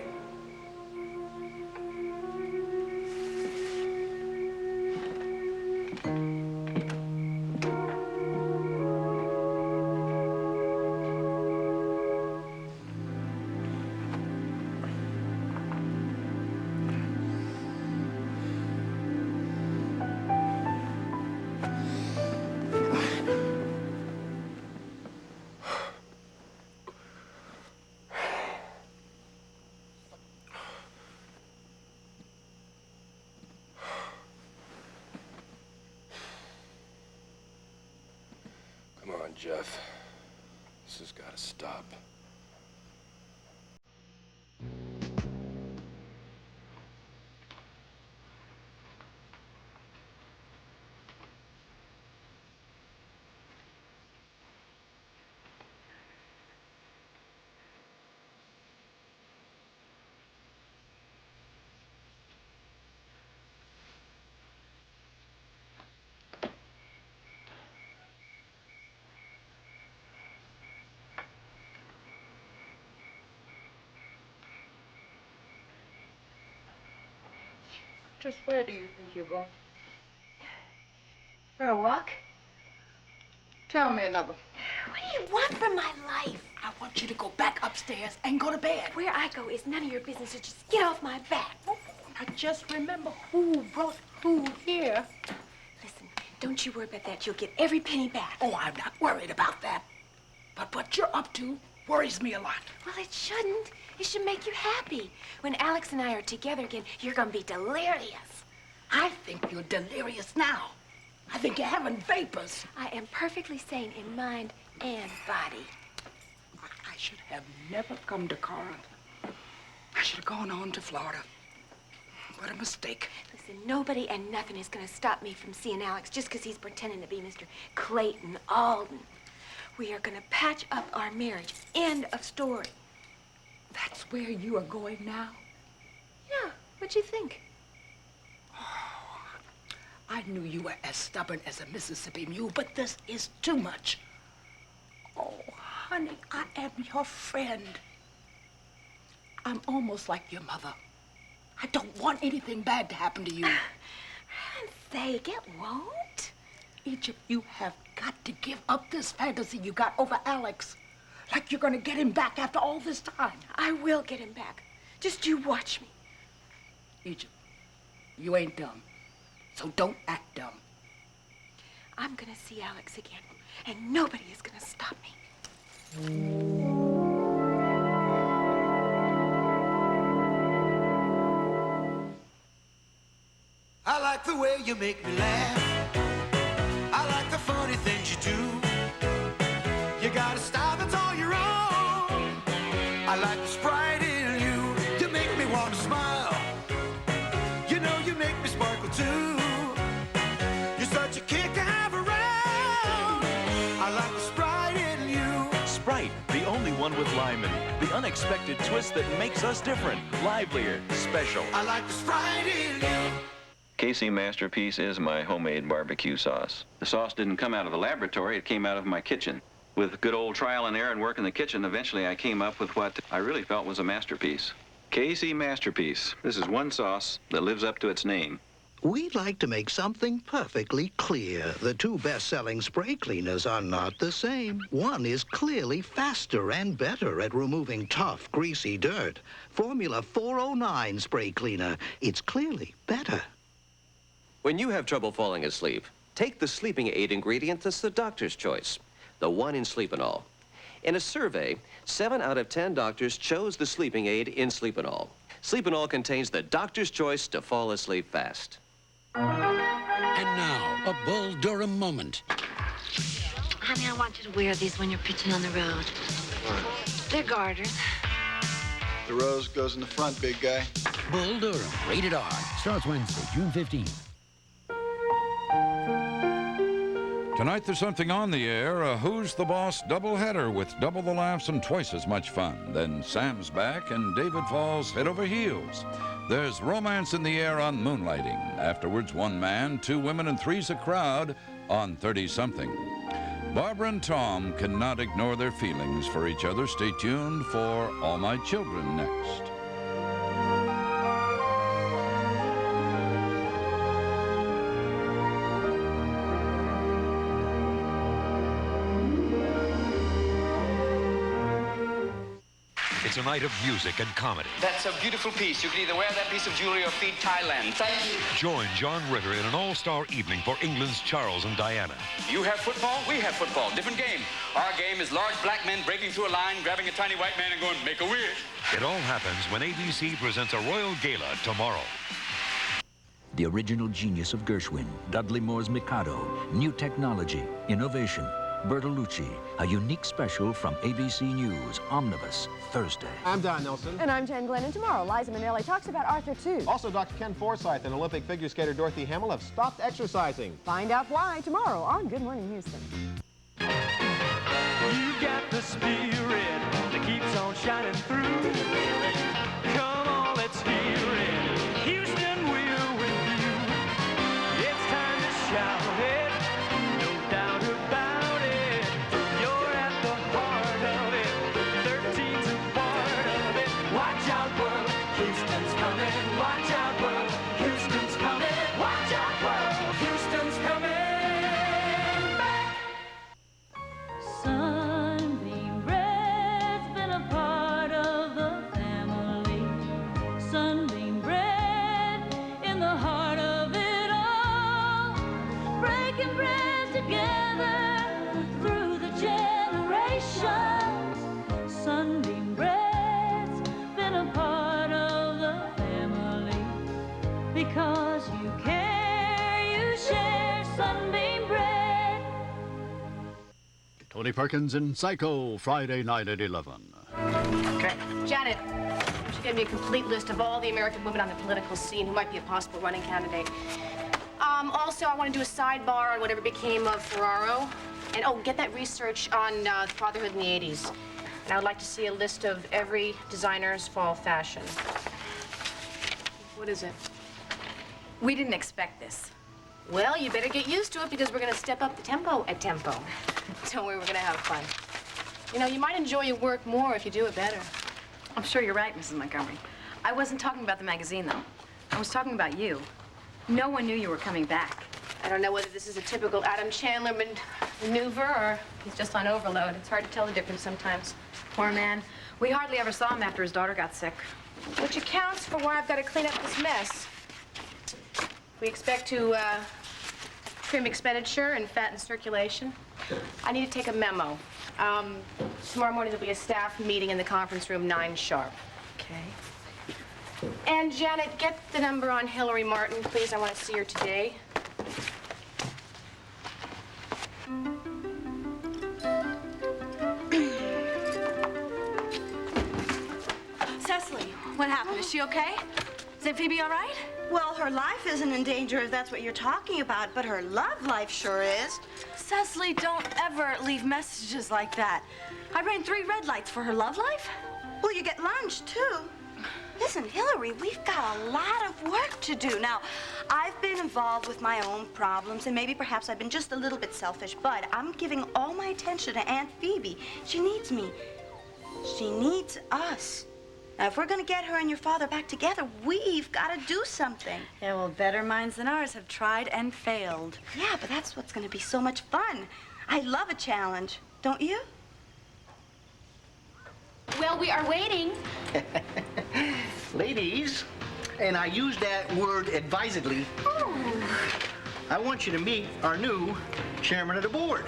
Come on, Jeff. This has got to stop. Just where do you think you're going? For a walk? Tell me another. What do you want from my life? I want you to go back upstairs and go to bed. Where I go is none of your business, so just get off my back. Now just remember who brought who here. Listen, don't you worry about that. You'll get every penny back. Oh, I'm not worried about that. But what you're up to worries me a lot. Well, it shouldn't. It should make you happy. When Alex and I are together again, you're gonna be delirious. I think you're delirious now. I think you're having vapors. I am perfectly sane in mind and body. I should have never come to Corinth. I should have gone on to Florida. What a mistake. Listen, nobody and nothing is gonna stop me from seeing Alex just because he's pretending to be Mr. Clayton Alden. We are gonna patch up our marriage. End of story. That's where you are going now? Yeah, what'd you think? Oh, I knew you were as stubborn as a Mississippi mule, but this is too much. Oh, honey, I am your friend. I'm almost like your mother. I don't want anything bad to happen to you. For heaven's sake, it won't. Egypt, you have got to give up this fantasy you got over Alex. Like you're gonna get him back after all this time. I will get him back. Just you watch me. Egypt, you ain't dumb. So don't act dumb. I'm gonna see Alex again, and nobody is gonna stop me. I like the way you make me laugh. I like the funny things you do. You got a style that's all your own. I like the sprite in you. You make me want to smile. You know you make me sparkle too. You're such a kick to have around. I like the sprite in you. Sprite, the only one with lime in it. The unexpected twist that makes us different. Livelier, special. I like the sprite in you. KC Masterpiece is my homemade barbecue sauce. The sauce didn't come out of the laboratory, it came out of my kitchen. With good old trial and error and work in the kitchen, eventually I came up with what I really felt was a masterpiece. KC Masterpiece. This is one sauce that lives up to its name. We'd like to make something perfectly clear. The two best-selling spray cleaners are not the same. One is clearly faster and better at removing tough, greasy dirt. Formula 409 spray cleaner. It's clearly better. When you have trouble falling asleep, take the sleeping aid ingredient that's the doctor's choice, the one in Sleepinol. In a survey, 7 out of 10 doctors chose the sleeping aid in Sleepinol. Sleepinol contains the doctor's choice to fall asleep fast. And now, a Bull Durham moment. Honey, I want you to wear these when you're pitching on the road. They're garters. The rose goes in the front, big guy. Bull Durham, rated R. Starts Wednesday, June 15th. Tonight there's something on the air, a Who's the Boss doubleheader with double the laughs and twice as much fun. Then Sam's back and David falls head over heels. There's romance in the air on Moonlighting. Afterwards, 1 man, 2 women, and 3's a crowd on 30-something. Barbara and Tom cannot ignore their feelings for each other. Stay tuned for All My Children next. It's a night of music and comedy. That's a beautiful piece. You can either wear that piece of jewelry or feed Thailand. Thank you. Join John Ritter in an all-star evening for England's Charles and Diana. You have football, we have football. Different game. Our game is large black men breaking through a line, grabbing a tiny white man and going, make a wish. It all happens when ABC presents a royal gala tomorrow. The original genius of Gershwin, Dudley Moore's Mikado, new technology, innovation, Bertolucci, a unique special from ABC News, Omnibus, Thursday. I'm Don Nelson. And I'm Jen Glenn, and tomorrow, Liza Minnelli talks about Arthur, too. Also, Dr. Ken Forsythe and Olympic figure skater Dorothy Hamill have stopped exercising. Find out why tomorrow on Good Morning Houston. You got the spirit that keeps on shining through. Come on, let's hear it. Houston, we're with you. It's time to shout it. No doubt about it. You're at the heart of it. 13's a part of it. Watch out, world. Houston's coming. Watch out, world. Houston's coming. Watch out, world. Houston's coming back. Sunbeam bread's been a part of the family. Sunbeam bread in the heart of it all. Breaking bread together through the generations. Sunbeam bread's been a part of the family. Because you care, you share Sunbeam bread. Tony Perkins in Psycho, Friday night at 11. Okay. Janet, she gave me a complete list of all the American women on the political scene who might be a possible running candidate. Also, I want to do a sidebar on whatever became of Ferraro. And, oh, get that research on fatherhood in the 80s. And I would like to see a list of every designer's fall fashion. What is it? We didn't expect this. Well, you better get used to it because we're going to step up the tempo at tempo. Don't worry, we're going to have fun. You know, you might enjoy your work more if you do it better. I'm sure you're right, Mrs. Montgomery. I wasn't talking about the magazine, though. I was talking about you. No one knew you were coming back. I don't know whether this is a typical Adam Chandler maneuver or he's just on overload. It's hard to tell the difference sometimes. Poor man. We hardly ever saw him after his daughter got sick. Which accounts for why I've got to clean up this mess. We expect to trim expenditure and fatten circulation. I need to take a memo. Tomorrow morning there'll be a staff meeting in the conference room, 9 sharp. Okay. And Janet, get the number on Hillary Martin, please. I want to see her today. Cecily, what happened? Is she okay? Is Aunt Phoebe all right? Well, her life isn't in danger if that's what you're talking about, but her love life sure is. Cecily, don't ever leave messages like that. I ran 3 red lights for her love life. Well, you get lunch, too. Listen, Hillary, we've got a lot of work to do. Now, I've been involved with my own problems, and maybe perhaps I've been just a little bit selfish, but I'm giving all my attention to Aunt Phoebe. She needs me. She needs us. Now, if we're going to get her and your father back together, we've got to do something. Yeah, well, better minds than ours have tried and failed. Yeah, but that's what's going to be so much fun. I love a challenge, don't you? Well, we are waiting. Ladies, and I use that word advisedly, I want you to meet our new chairman of the board.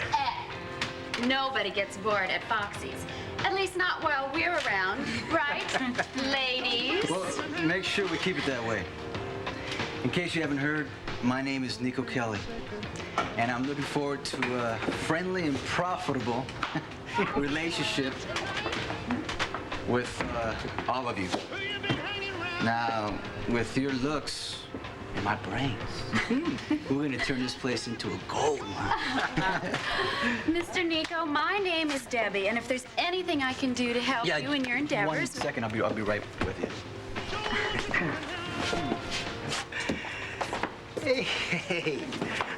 Nobody gets bored at Foxy's. At least not while we're around, right, ladies? Well, make sure we keep it that way. In case you haven't heard, my name is Nico Kelly, and I'm looking forward to a friendly and profitable relationship with all of you. Now, with your looks and my brains, we're going to turn this place into a gold mine. Mr. Nico, my name is Debbie, and if there's anything I can do to help you in your endeavors... 1 second, I'll be right with you. Hey,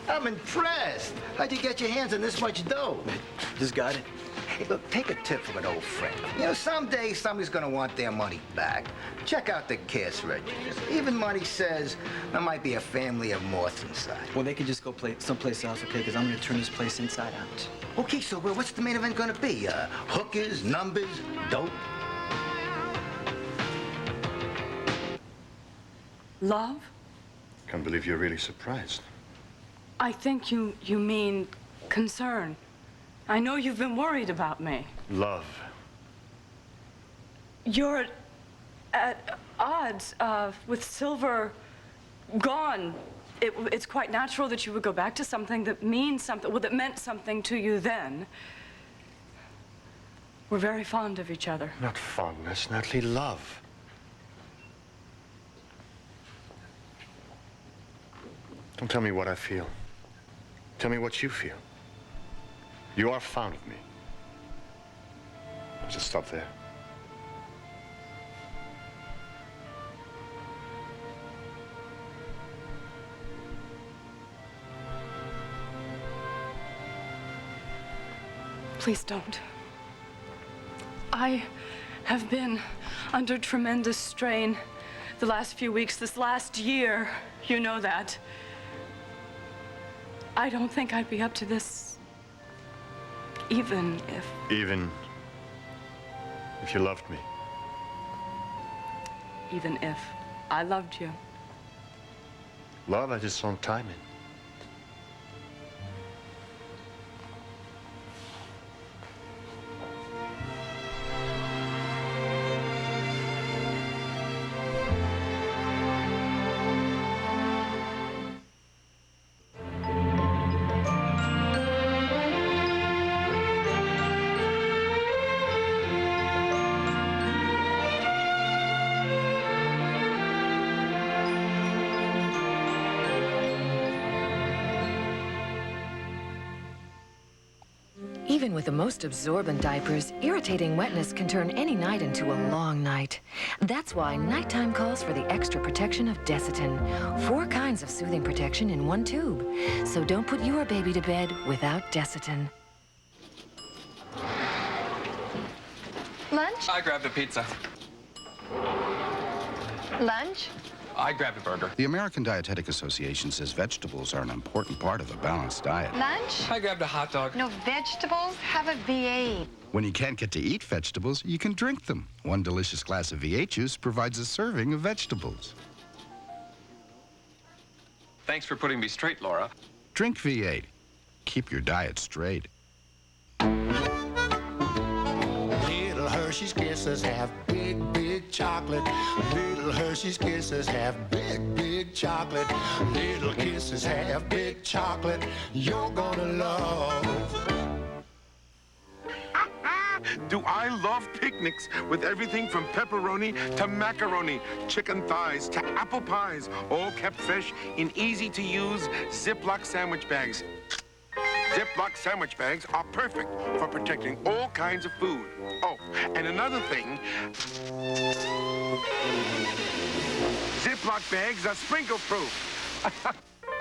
I'm impressed. How'd you get your hands on this much dough? Just got it. Hey, look, take a tip from an old friend. You know, someday somebody's gonna want their money back. Check out the cash registers. Even money says there might be a family of moths inside. Well, they could just go play someplace else, okay? Because I'm going to turn this place inside out. Okay, so what's the main event gonna be? Hookers, numbers, dope? Love? Can't believe you're really surprised. I think you mean concern. I know you've been worried about me. Love. You're at odds with Silver gone. It's quite natural that you would go back to something that means something, well, that meant something to you then. We're very fond of each other. Not fondness, Natalie, love. Don't tell me what I feel. Tell me what you feel. You are fond of me. I'll just stop there. Please don't. I have been under tremendous strain the last few weeks, this last year. You know that. I don't think I'd be up to this, even if... Even if you loved me. Even if I loved you. Love has its own timing. Even with the most absorbent diapers, irritating wetness can turn any night into a long night. That's why nighttime calls for the extra protection of Desitin. 4 kinds of soothing protection in one tube. So don't put your baby to bed without Desitin. Lunch? I grabbed a pizza. Lunch? I grabbed a burger. The American Dietetic Association says vegetables are an important part of a balanced diet. Lunch? I grabbed a hot dog. No vegetables? Have a V8. When you can't get to eat vegetables, you can drink them. One delicious glass of V8 juice provides a serving of vegetables. Thanks for putting me straight, Laura. Drink V8. Keep your diet straight. Little Hershey's Kisses have big, big chocolate. Little Hershey's Kisses have big, big chocolate. Little Kisses have big chocolate you're gonna love. Do I love picnics with everything from pepperoni to macaroni, chicken thighs to apple pies, all kept fresh in easy-to-use Ziploc sandwich bags. Ziploc sandwich bags are perfect for protecting all kinds of food. Oh, and another thing, Ziploc bags are sprinkle-proof.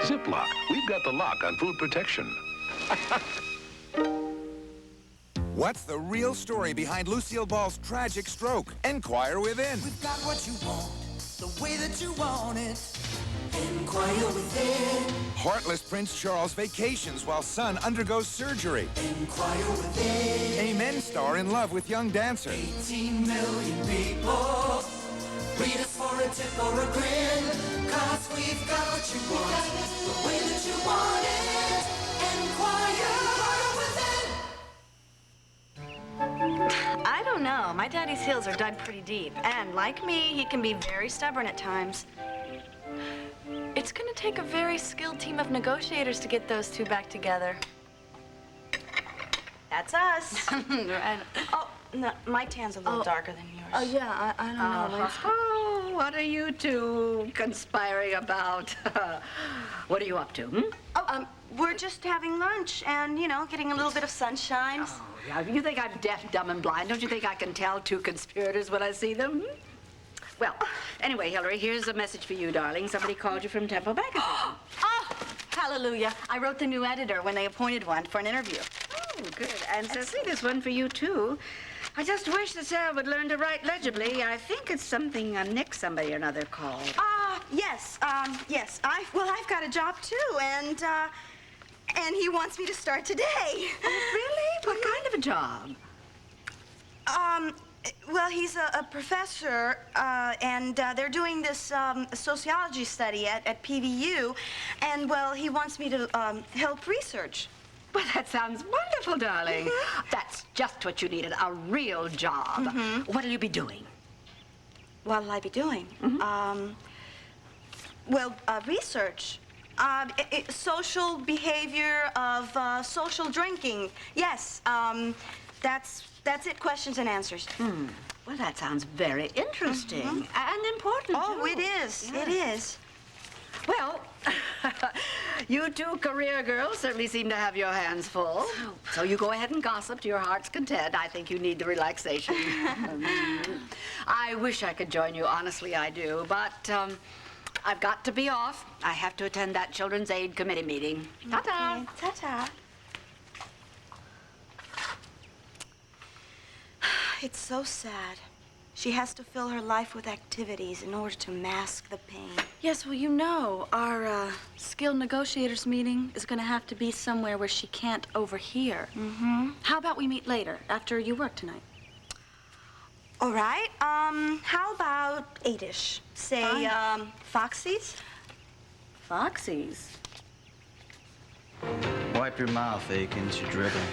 Ziploc, we've got the lock on food protection. What's the real story behind Lucille Ball's tragic stroke? Enquire within. We've got what you want, the way that you want it. Inquire within. Heartless Prince Charles vacations while son undergoes surgery. Inquire within. A men star in love with young dancer. 18 million people. Read us for a tip or a grin. 'Cause we've got what you want, the way that you want it. Inquire within. I don't know. My daddy's heels are dug pretty deep. And like me, he can be very stubborn at times. It's gonna take a very skilled team of negotiators to get those two back together. That's us. Right. Oh, no, my tan's a little darker than yours. Oh, yeah, I don't know. Mine's- Oh, what are you two conspiring about? What are you up to, hmm? Oh, we're just having lunch and, you know, getting a little bit of sunshine. Oh, yeah, you think I'm deaf, dumb, and blind? Don't you think I can tell two conspirators when I see them? Well, anyway, Hillary, here's a message for you, darling. Somebody called you from Temple Magazine. Oh, hallelujah. I wrote the new editor when they appointed one for an interview. Oh, good. And Cecily, there's one for you, too. I just wish that Sarah would learn to write legibly. I think it's something Nick somebody or another called. Yes, I've got a job, too, and he wants me to start today. Oh, really? What kind of a job? Well, he's a professor, and they're doing this sociology study at PVU, and, well, he wants me to help research. Well, that sounds wonderful, darling. That's just what you needed, a real job. What'll you be doing? What'll I be doing? Research. Social behavior of social drinking. Yes, that's it, questions and answers. Well, that sounds very interesting and important, Oh, too. it is. Yes. It is. Well, you two career girls certainly seem to have your hands full. So you go ahead and gossip to your heart's content. I think you need the relaxation. I wish I could join you, honestly, I do. But I've got to be off. I have to attend that Children's Aid Committee meeting. Ta-ta. Okay, ta-ta. It's so sad. She has to fill her life with activities in order to mask the pain. Yes, well, you know, our skilled negotiators meeting is going to have to be somewhere where she can't overhear. How about we meet later, after you work tonight? All right. How about 8-ish? Say, Foxy's? Foxy's? Wipe your mouth, Akins. You're dribbling.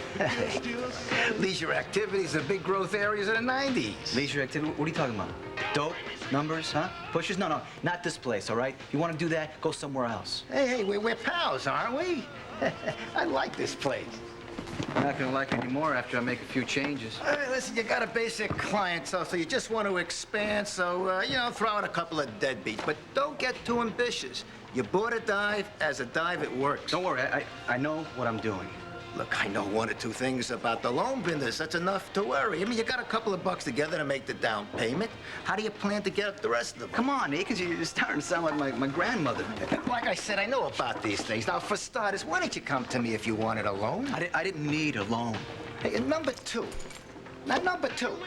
Leisure activities are big growth areas of the 90s. Leisure activity? What are you talking about? Dope? Numbers, huh? Pushes? No, not this place, all right? If you want to do that, go somewhere else. Hey, we're pals, aren't we? I like this place. I'm not gonna like it anymore after I make a few changes. Hey, listen, you got a basic clientele, so you just want to expand, so, throw out a couple of deadbeats. But don't get too ambitious. You bought a dive. As a dive, it works. Don't worry, I know what I'm doing. Look, I know one or two things about the loan business. That's enough to worry. I mean, you got a couple of bucks together to make the down payment. How do you plan to get up the rest of them? Come on, Akins, you're starting to sound like my grandmother. Like I said, I know about these things. Now, for starters, why don't you come to me if you wanted a loan? I didn't need a loan. Hey, and number two. Now, number two.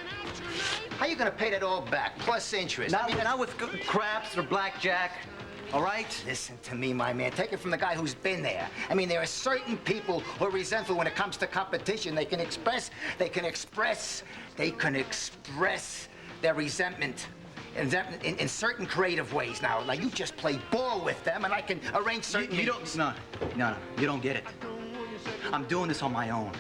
How you gonna pay that all back, plus interest? Not with craps or blackjack. All right? Listen to me, my man. Take it from the guy who's been there. I mean, there are certain people who are resentful when it comes to competition. They can express their resentment in certain creative ways. Now, you just play ball with them, and I can arrange certain... You don't... No, you don't get it. I'm doing this on my own.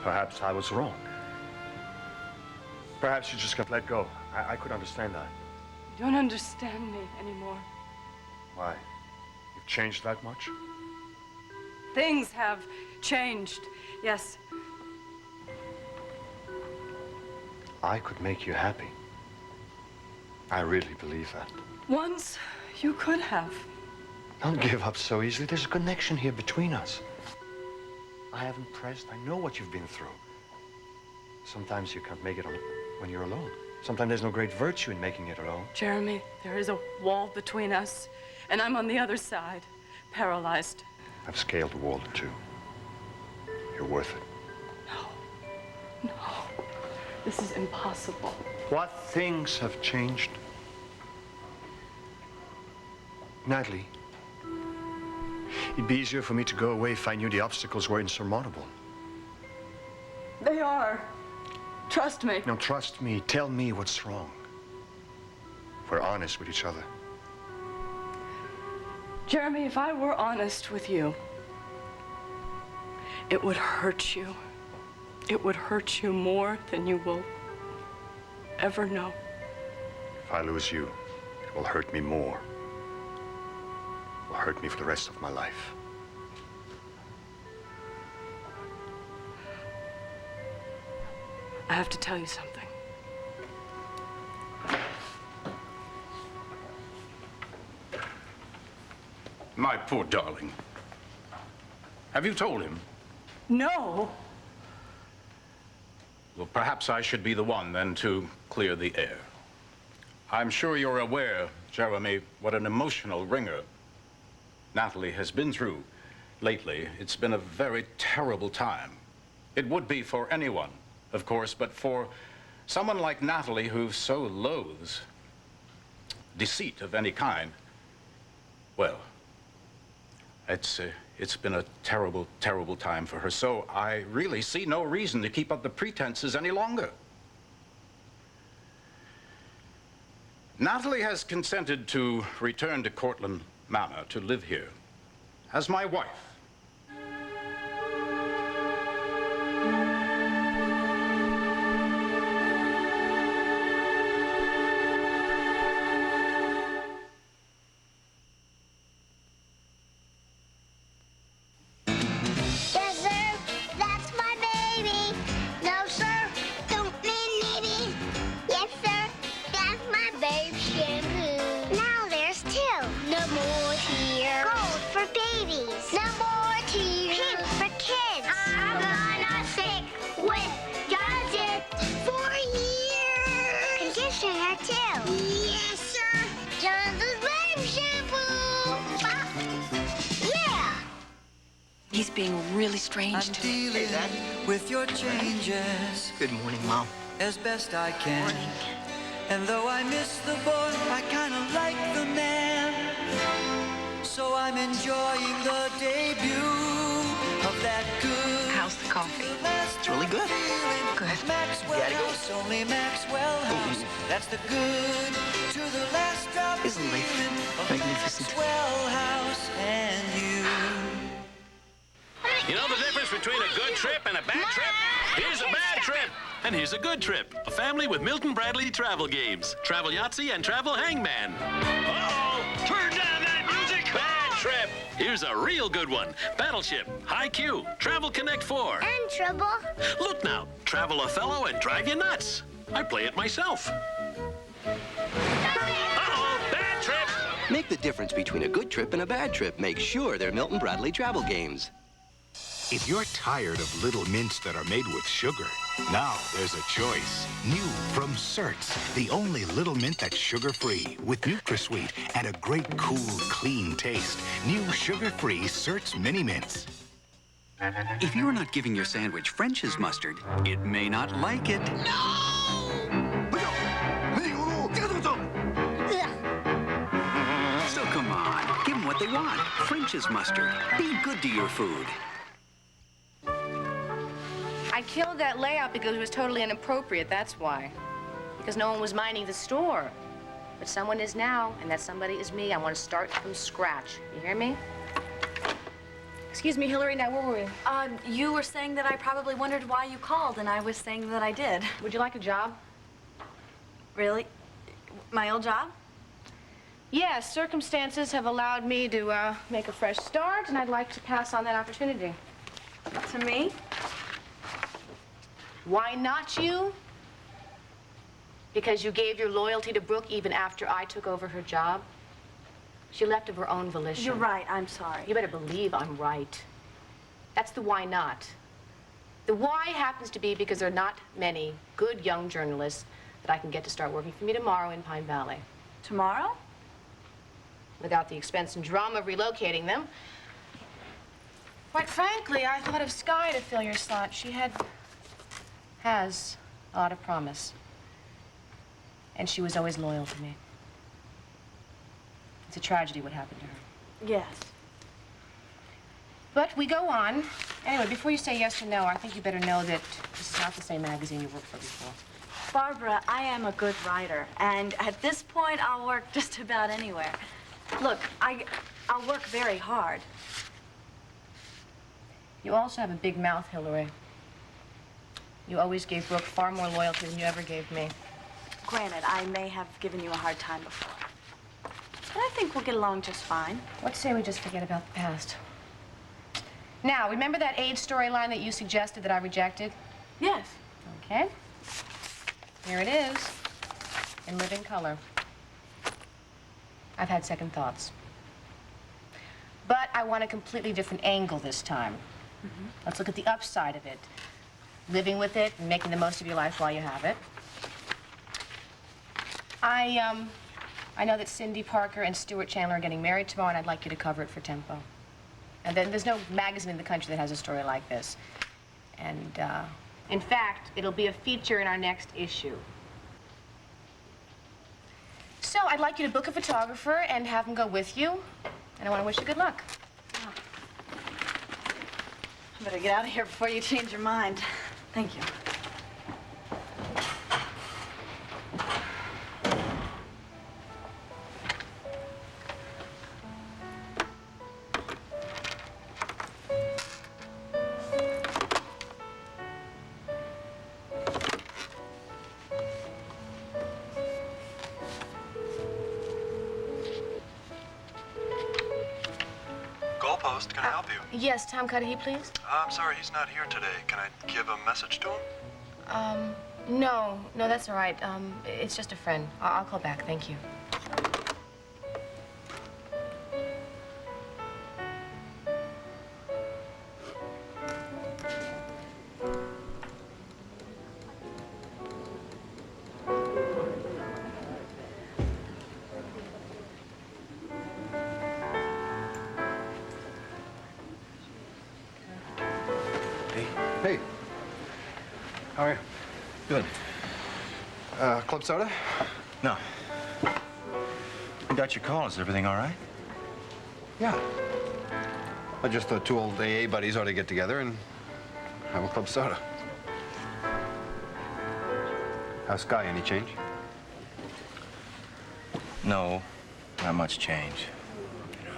Perhaps I was wrong. Perhaps you just got let go. I could understand that. You don't understand me anymore. Why? You've changed that much? Things have changed, yes. I could make you happy. I really believe that. Once you could have. Don't give up so easily. There's a connection here between us. I haven't pressed. I know what you've been through. Sometimes you can't make it when you're alone. Sometimes there's no great virtue in making it alone. Jeremy, there is a wall between us, and I'm on the other side, paralyzed. I've scaled the wall too. You're worth it. No. This is impossible. What things have changed? Natalie, it'd be easier for me to go away if I knew the obstacles were insurmountable. They are. Trust me. No, trust me. Tell me what's wrong. We're honest with each other. Jeremy, if I were honest with you, it would hurt you. It would hurt you more than you will ever know. If I lose you, it will hurt me more. It will hurt me for the rest of my life. I have to tell you something. My poor darling. Have you told him? No. Well, perhaps I should be the one, then, to clear the air. I'm sure you're aware, Jeremy, what an emotional wringer Natalie has been through lately. It's been a very terrible time. It would be for anyone, of course, but for someone like Natalie who so loathes deceit of any kind, well, it's been a terrible, terrible time for her. So I really see no reason to keep up the pretenses any longer. Natalie has consented to return to Cortlandt Manor to live here as my wife. Yes, sir. That's my baby. No, sir. Don't mean maybe. Yes, sir. That's my babe shampoo. Now there's two. No more tears. Gold for babies. No more tears. Pink for kids. I'm gonna stick with just it for years. Conditioner too. Yes, sir. Johnson's babe shampoo. Yeah. He's being really strange to me. Dealing with your changes. Good morning, Mom. As best I can. And though I miss the boy, I kind of like the man. So I'm enjoying the debut of that good. How's the coffee? It's really good. Good. Maxwell House, only Maxwell House. That's the good to the last drop. Isn't Leif magnificent? Maxwell House and you. You know the difference between a good trip and a bad trip? Here's a bad trip. And here's a good trip. A family with Milton Bradley travel games. Travel Yahtzee and Travel Hangman. Uh-oh! Turn down that music! Bad trip! Here's a real good one. Battleship, High Q, Travel Connect 4. And trouble. Look now, Travel Othello and drive you nuts. I play it myself. Uh-oh! Bad trip! Make the difference between a good trip and a bad trip. Make sure they're Milton Bradley travel games. If you're tired of little mints that are made with sugar, now there's a choice. New from Certs, the only little mint that's sugar-free with NutraSweet and a great, cool, clean taste. New sugar-free Certs Mini Mints. If you're not giving your sandwich French's mustard, it may not like it. So come on, give them what they want. French's mustard. Be good to your food. I killed that layout because it was totally inappropriate, that's why. Because no one was minding the store. But someone is now, and that somebody is me. I want to start from scratch. You hear me? Excuse me, Hillary, now where were we? You were saying that I probably wondered why you called, and I was saying that I did. Would you like a job? Really? My old job? Yes, circumstances have allowed me to make a fresh start, and I'd like to pass on that opportunity. To me? Why not you? Because you gave your loyalty to Brooke even after I took over her job? She left of her own volition. You're right, I'm sorry. You better believe I'm right. That's the why not. The why happens to be because there are not many good young journalists that I can get to start working for me tomorrow in Pine Valley. Tomorrow? Without the expense and drama of relocating them. Quite frankly, I thought of Sky to fill your slot. She has a lot of promise. And she was always loyal to me. It's a tragedy what happened to her. Yes. But we go on. Anyway, before you say yes or no, I think you better know that this is not the same magazine you worked for before. Barbara, I am a good writer, and at this point, I'll work just about anywhere. Look, I'll work very hard. You also have a big mouth, Hillary. You always gave Brooke far more loyalty than you ever gave me. Granted, I may have given you a hard time before. But I think we'll get along just fine. What say we just forget about the past? Now, remember that age storyline that you suggested that I rejected? Yes. Okay. Here it is, in living color. I've had second thoughts. But I want a completely different angle this time. Let's look at the upside of it. Living with it and making the most of your life while you have it. I know that Cindy Parker and Stuart Chandler are getting married tomorrow, and I'd like you to cover it for Tempo. And then there's no magazine in the country that has a story like this. And, in fact, it'll be a feature in our next issue. So I'd like you to book a photographer and have him go with you. And I want to wish you good luck. I better get out of here before you change your mind. Thank you. Goalpost, can I help you? Yes, Tom Cudahy, please. I'm sorry, he's not here today. Can I give a message to him? No, that's all right. It's just a friend. I'll call back. Thank you. Hey. How are you? Good. Club soda? No. I got your call. Is everything all right? Yeah. I just thought two old AA buddies ought to get together and have a club soda. How's Sky? Any change? No, not much change. You know,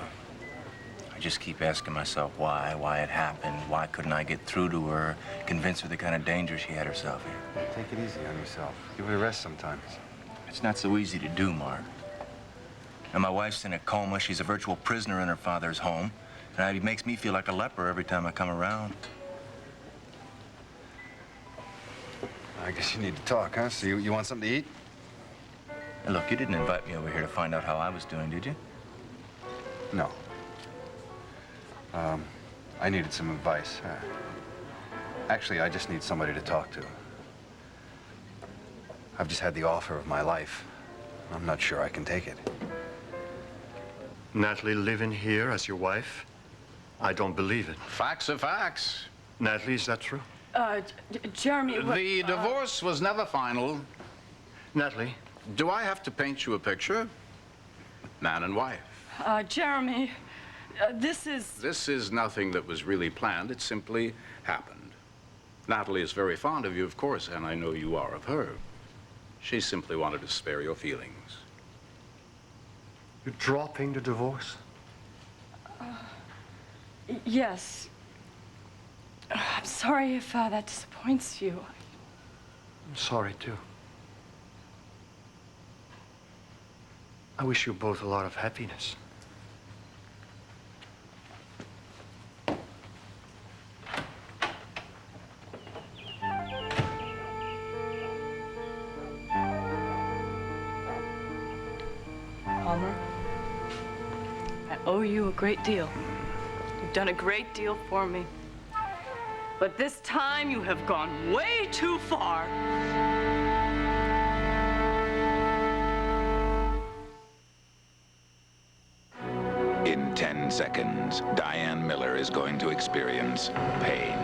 I just keep asking myself why it happened. Why couldn't I get through to her, convince her the kind of danger she had herself in? Take it easy on yourself. Give it a rest sometimes. It's not so easy to do, Mark. And my wife's in a coma. She's a virtual prisoner in her father's home. And it makes me feel like a leper every time I come around. I guess you need to talk, huh? So you want something to eat? Hey, look, you didn't invite me over here to find out how I was doing, did you? No. I needed some advice. Actually, I just need somebody to talk to. I've just had the offer of my life. I'm not sure I can take it. Natalie living here as your wife? I don't believe it. Facts are facts. Natalie, is that true? Jeremy, The divorce was never final. Natalie? Do I have to paint you a picture? Man and wife. Jeremy, this is... This is nothing that was really planned. It simply happened. Natalie is very fond of you, of course, and I know you are of her. She simply wanted to spare your feelings. You're dropping the divorce? Yes. I'm sorry if that disappoints you. I'm sorry, too. I wish you both a lot of happiness. Palmer, I owe you a great deal. You've done a great deal for me. But this time you have gone way too far. In 10 seconds, Diane Miller is going to experience pain.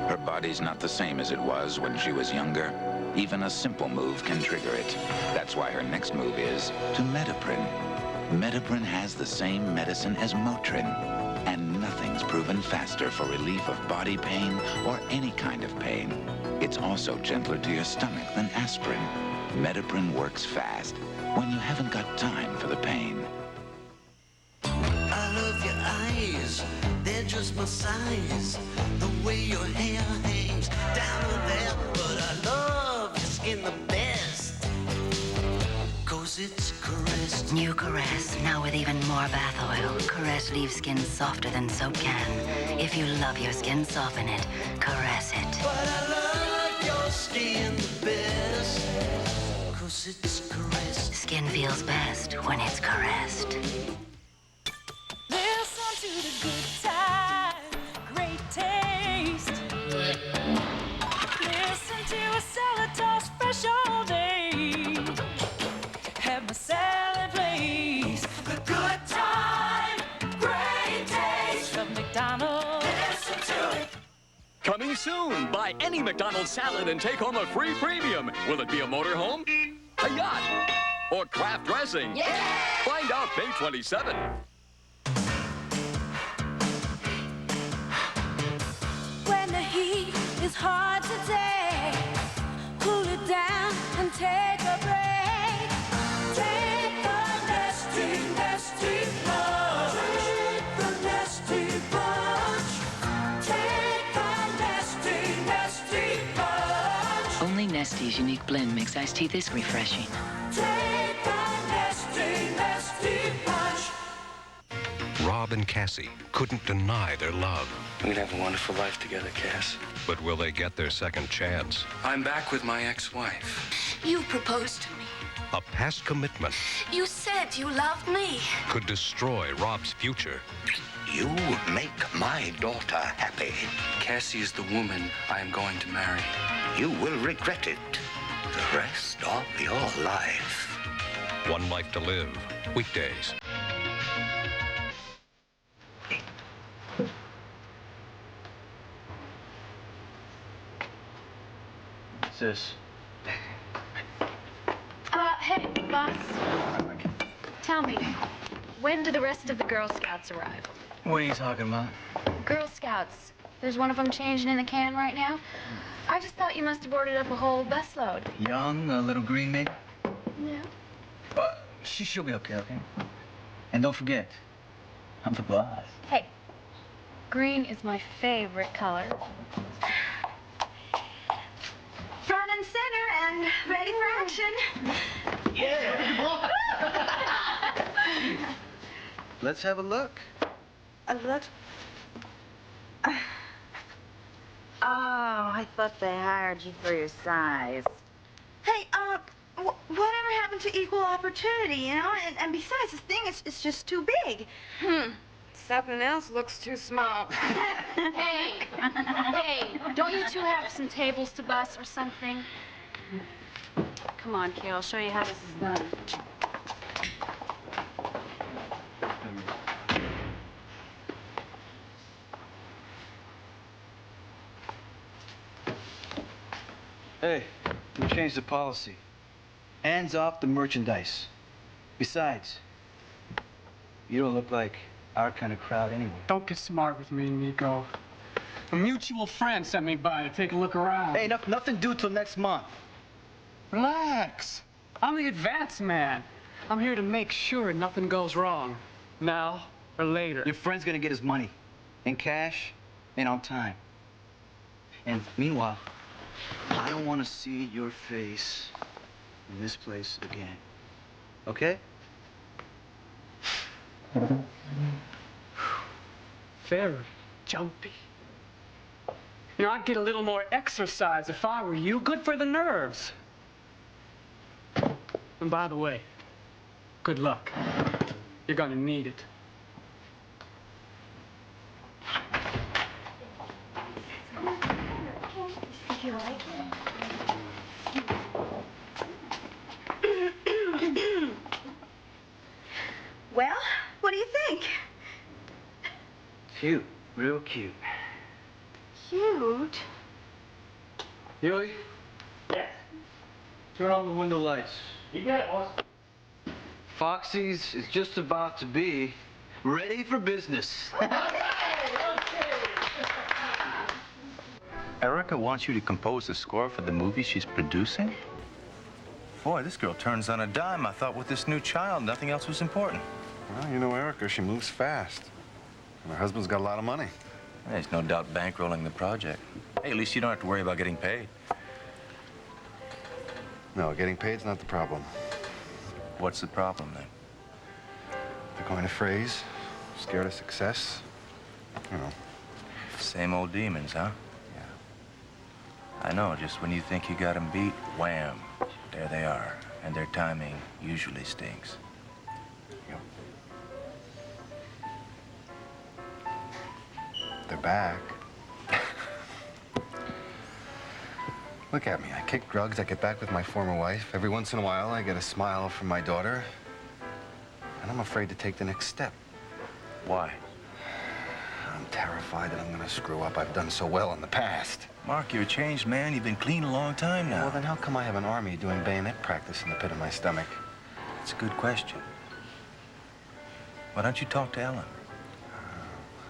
Her body's not the same as it was when she was younger. Even a simple move can trigger it. That's why her next move is to Metaprin. Metaprin has the same medicine as Motrin, and nothing's proven faster for relief of body pain or any kind of pain. It's also gentler to your stomach than aspirin. Metaprin works fast when you haven't got time for the pain. I love your eyes, they're just my size. The way your hair hangs down on there, but I love your skin the best. 'Cause it's caressed. New Caress, now with even more bath oil. Caress leaves skin softer than soap can. If you love your skin, soften it. Caress it. But I love your skin the best. 'Cause it's caressed. Skin feels best when it's caressed. There's to the good time, great taste. Listen to a salad toss fresh all day. Have my salad, please. The good time, great taste of McDonald's. Listen to it. Coming soon. Buy any McDonald's salad and take home a free premium. Will it be a motorhome, a yacht, or craft dressing? Yeah! Find out May 27. When the heat is hard today, cool it down and take a break. Take the Nesty Punch. Take the Nesty Punch. Take the Nesty Punch. Only Nestle's unique blend makes iced tea this refreshing. Take the Nesty Punch. Rob and Cassie couldn't deny their love. We'd have a wonderful life together, Cass. But will they get their second chance? I'm back with my ex-wife. You proposed to me. A past commitment You said you loved me. could destroy Rob's future. You make my daughter happy. Cassie is the woman I am going to marry. You will regret it the rest of your life. One Life to Live. Weekdays. What's this? Hey, boss. Tell me, when do the rest of the Girl Scouts arrive? What are you talking about? Girl Scouts. There's one of them changing in the can right now. I just thought you must have boarded up a whole busload. Young, a little green maid. Yeah. She'll be okay, okay? And don't forget, I'm the boss. Hey, green is my favorite color. Front and center and ready for action. Let's have a look. A look. Oh, I thought they hired you for your size. Hey, whatever happened to equal opportunity, you know? And besides, this thing is just too big. Something else looks too small. Hey, don't you two have some tables to bus or something? Come on, Kay, I'll show you how this is done. Hey, we changed the policy. Hands off the merchandise. Besides, you don't look like our kind of crowd anyway. Don't get smart with me, Nico. A mutual friend sent me by to take a look around. Hey, nothing due till next month. Relax. I'm the advance man. I'm here to make sure nothing goes wrong. Now or later. Your friend's gonna get his money. In cash and on time. And meanwhile, I don't want to see your face in this place again. Okay? Very jumpy. You know, I'd get a little more exercise if I were you. Good for the nerves. And by the way, good luck. You're gonna need it. You like it? Well, what do you think? Cute. Real cute. Cute? Huey? Yes. Turn on the window lights. You got it, boss. Foxy's is just about to be ready for business. Erica wants you to compose the score for the movie she's producing? Boy, this girl turns on a dime. I thought with this new child, nothing else was important. Well, you know Erica, she moves fast. And her husband's got a lot of money. There's no doubt bankrolling the project. Hey, at least you don't have to worry about getting paid. No, getting paid's not the problem. What's the problem, then? The coin of phrase, scared of success. You know. Same old demons, huh? Yeah. I know, just when you think you got them beat, wham, there they are. And their timing usually stinks. they're back. Look at me. I kick drugs, I get back with my former wife. Every once in a while, I get a smile from my daughter. And I'm afraid to take the next step. Why? I'm terrified that I'm gonna screw up. I've done so well in the past. Mark, you're a changed man. You've been clean a long time now. Well, then how come I have an army doing bayonet practice in the pit of my stomach? That's a good question. Why don't you talk to Ellen?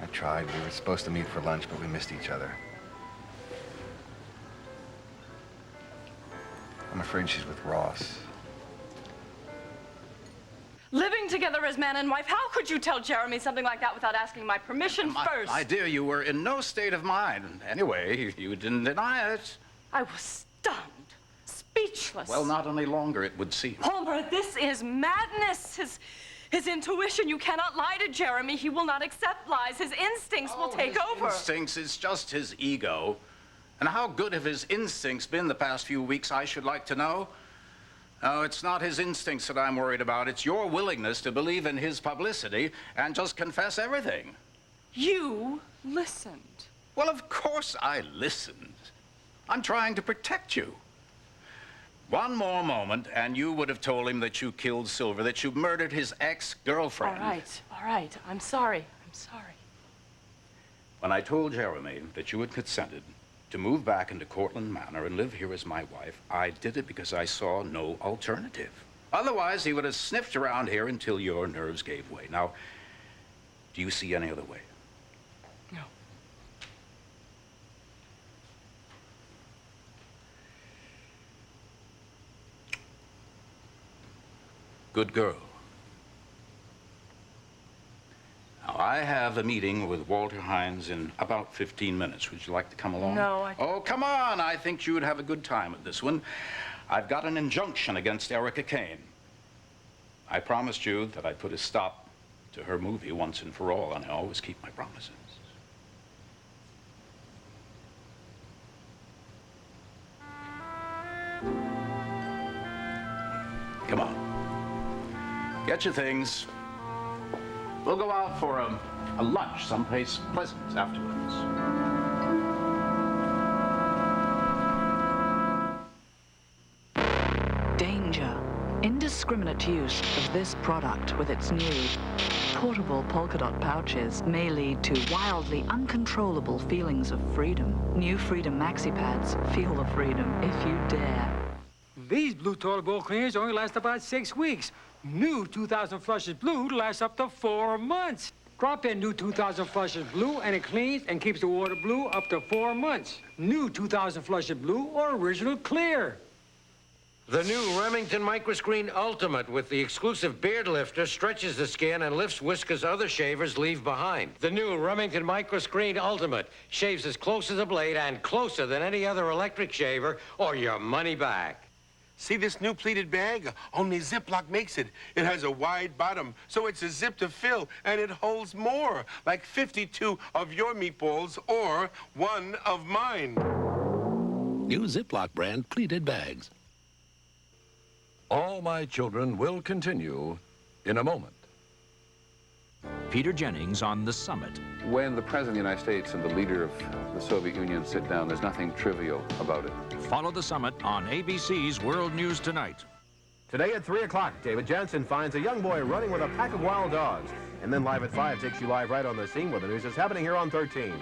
I tried. We were supposed to meet for lunch, but we missed each other. I'm afraid she's with Ross. Living together as man and wife, how could you tell Jeremy something like that without asking my permission first? My dear, you were in no state of mind. Anyway, you didn't deny it. I was stunned, speechless. Well, not any longer, it would seem. Homer, this is madness. His intuition, you cannot lie to Jeremy. He will not accept lies. His instincts will take over. Instincts, it's just his ego. And how good have his instincts been the past few weeks, I should like to know? No, it's not his instincts that I'm worried about. It's your willingness to believe in his publicity and just confess everything. You listened. Well, of course I listened. I'm trying to protect you. One more moment, and you would have told him that you killed Silver, that you murdered his ex-girlfriend. All right. I'm sorry. When I told Jeremy that you had consented to move back into Cortlandt Manor and live here as my wife, I did it because I saw no alternative. Otherwise, he would have sniffed around here until your nerves gave way. Now, do you see any other way? No. Good girl. Now, I have a meeting with Walter Hines in about 15 minutes. Would you like to come along? No, Oh, come on. I think you would have a good time at this one. I've got an injunction against Erica Kane. I promised you that I'd put a stop to her movie once and for all, and I always keep my promises. Come on. Get your things. We'll go out for a lunch someplace pleasant afterwards. Danger. Indiscriminate use of this product with its new portable polka dot pouches may lead to wildly uncontrollable feelings of freedom. New Freedom Maxi Pads. Feel the freedom if you dare. These blue toilet bowl cleaners only last about 6 weeks. New 2000 Flushes Blue lasts up to 4 months. Drop in new 2000 Flushes Blue and it cleans and keeps the water blue up to 4 months. New 2000 Flushes Blue or Original Clear. The new Remington Microscreen Ultimate with the exclusive beard lifter stretches the skin and lifts whiskers other shavers leave behind. The new Remington Microscreen Ultimate shaves as close as a blade and closer than any other electric shaver or your money back. See this new pleated bag? Only Ziploc makes it. It has a wide bottom, so it's a zip to fill, and it holds more, like 52 of your meatballs or 1 of mine. New Ziploc brand pleated bags. All My Children will continue in a moment. Peter Jennings on The Summit. When the President of the United States and the leader of the Soviet Union sit down, there's nothing trivial about it. Follow The Summit on ABC's World News Tonight. Today at 3 o'clock, David Jansen finds a young boy running with a pack of wild dogs. And then live at 5 takes you live right on the scene where the news is happening here on 13.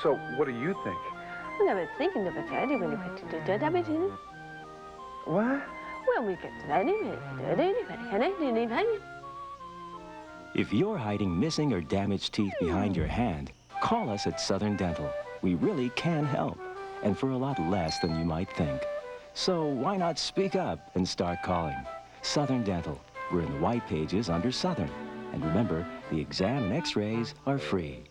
So, what do you think? I was thinking of it earlier when you put it to David in it. What? Well, we get to that anyway. If you're hiding missing or damaged teeth behind your hand, call us at Southern Dental. We really can help, and for a lot less than you might think. So why not speak up and start calling? Southern Dental. We're in the white pages under Southern. And remember, the exam and x-rays are free.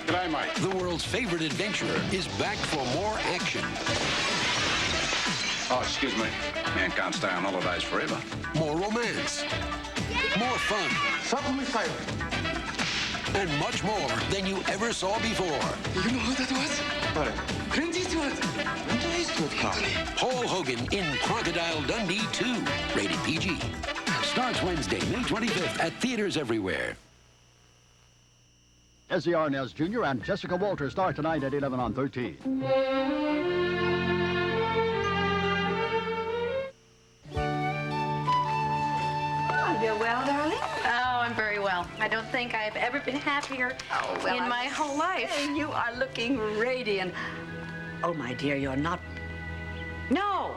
G'day, mate. The world's favorite adventurer is back for more action. Oh, excuse me. Man can't stay on holidays forever. More romance. More fun. Something exciting. And much more than you ever saw before. You know who that was? What? Clint Eastwood. Clint Eastwood, Connie. Paul Hogan in Crocodile Dundee 2. Rated PG. starts Wednesday, May 25th at theaters everywhere. Jesse Arnaz Jr. and Jessica Walter start tonight at 11 on 13. Oh, you're well, darling? Oh, I'm very well. I don't think I've ever been happier in my whole life. Hey, you are looking radiant. Oh, my dear, you're not... No!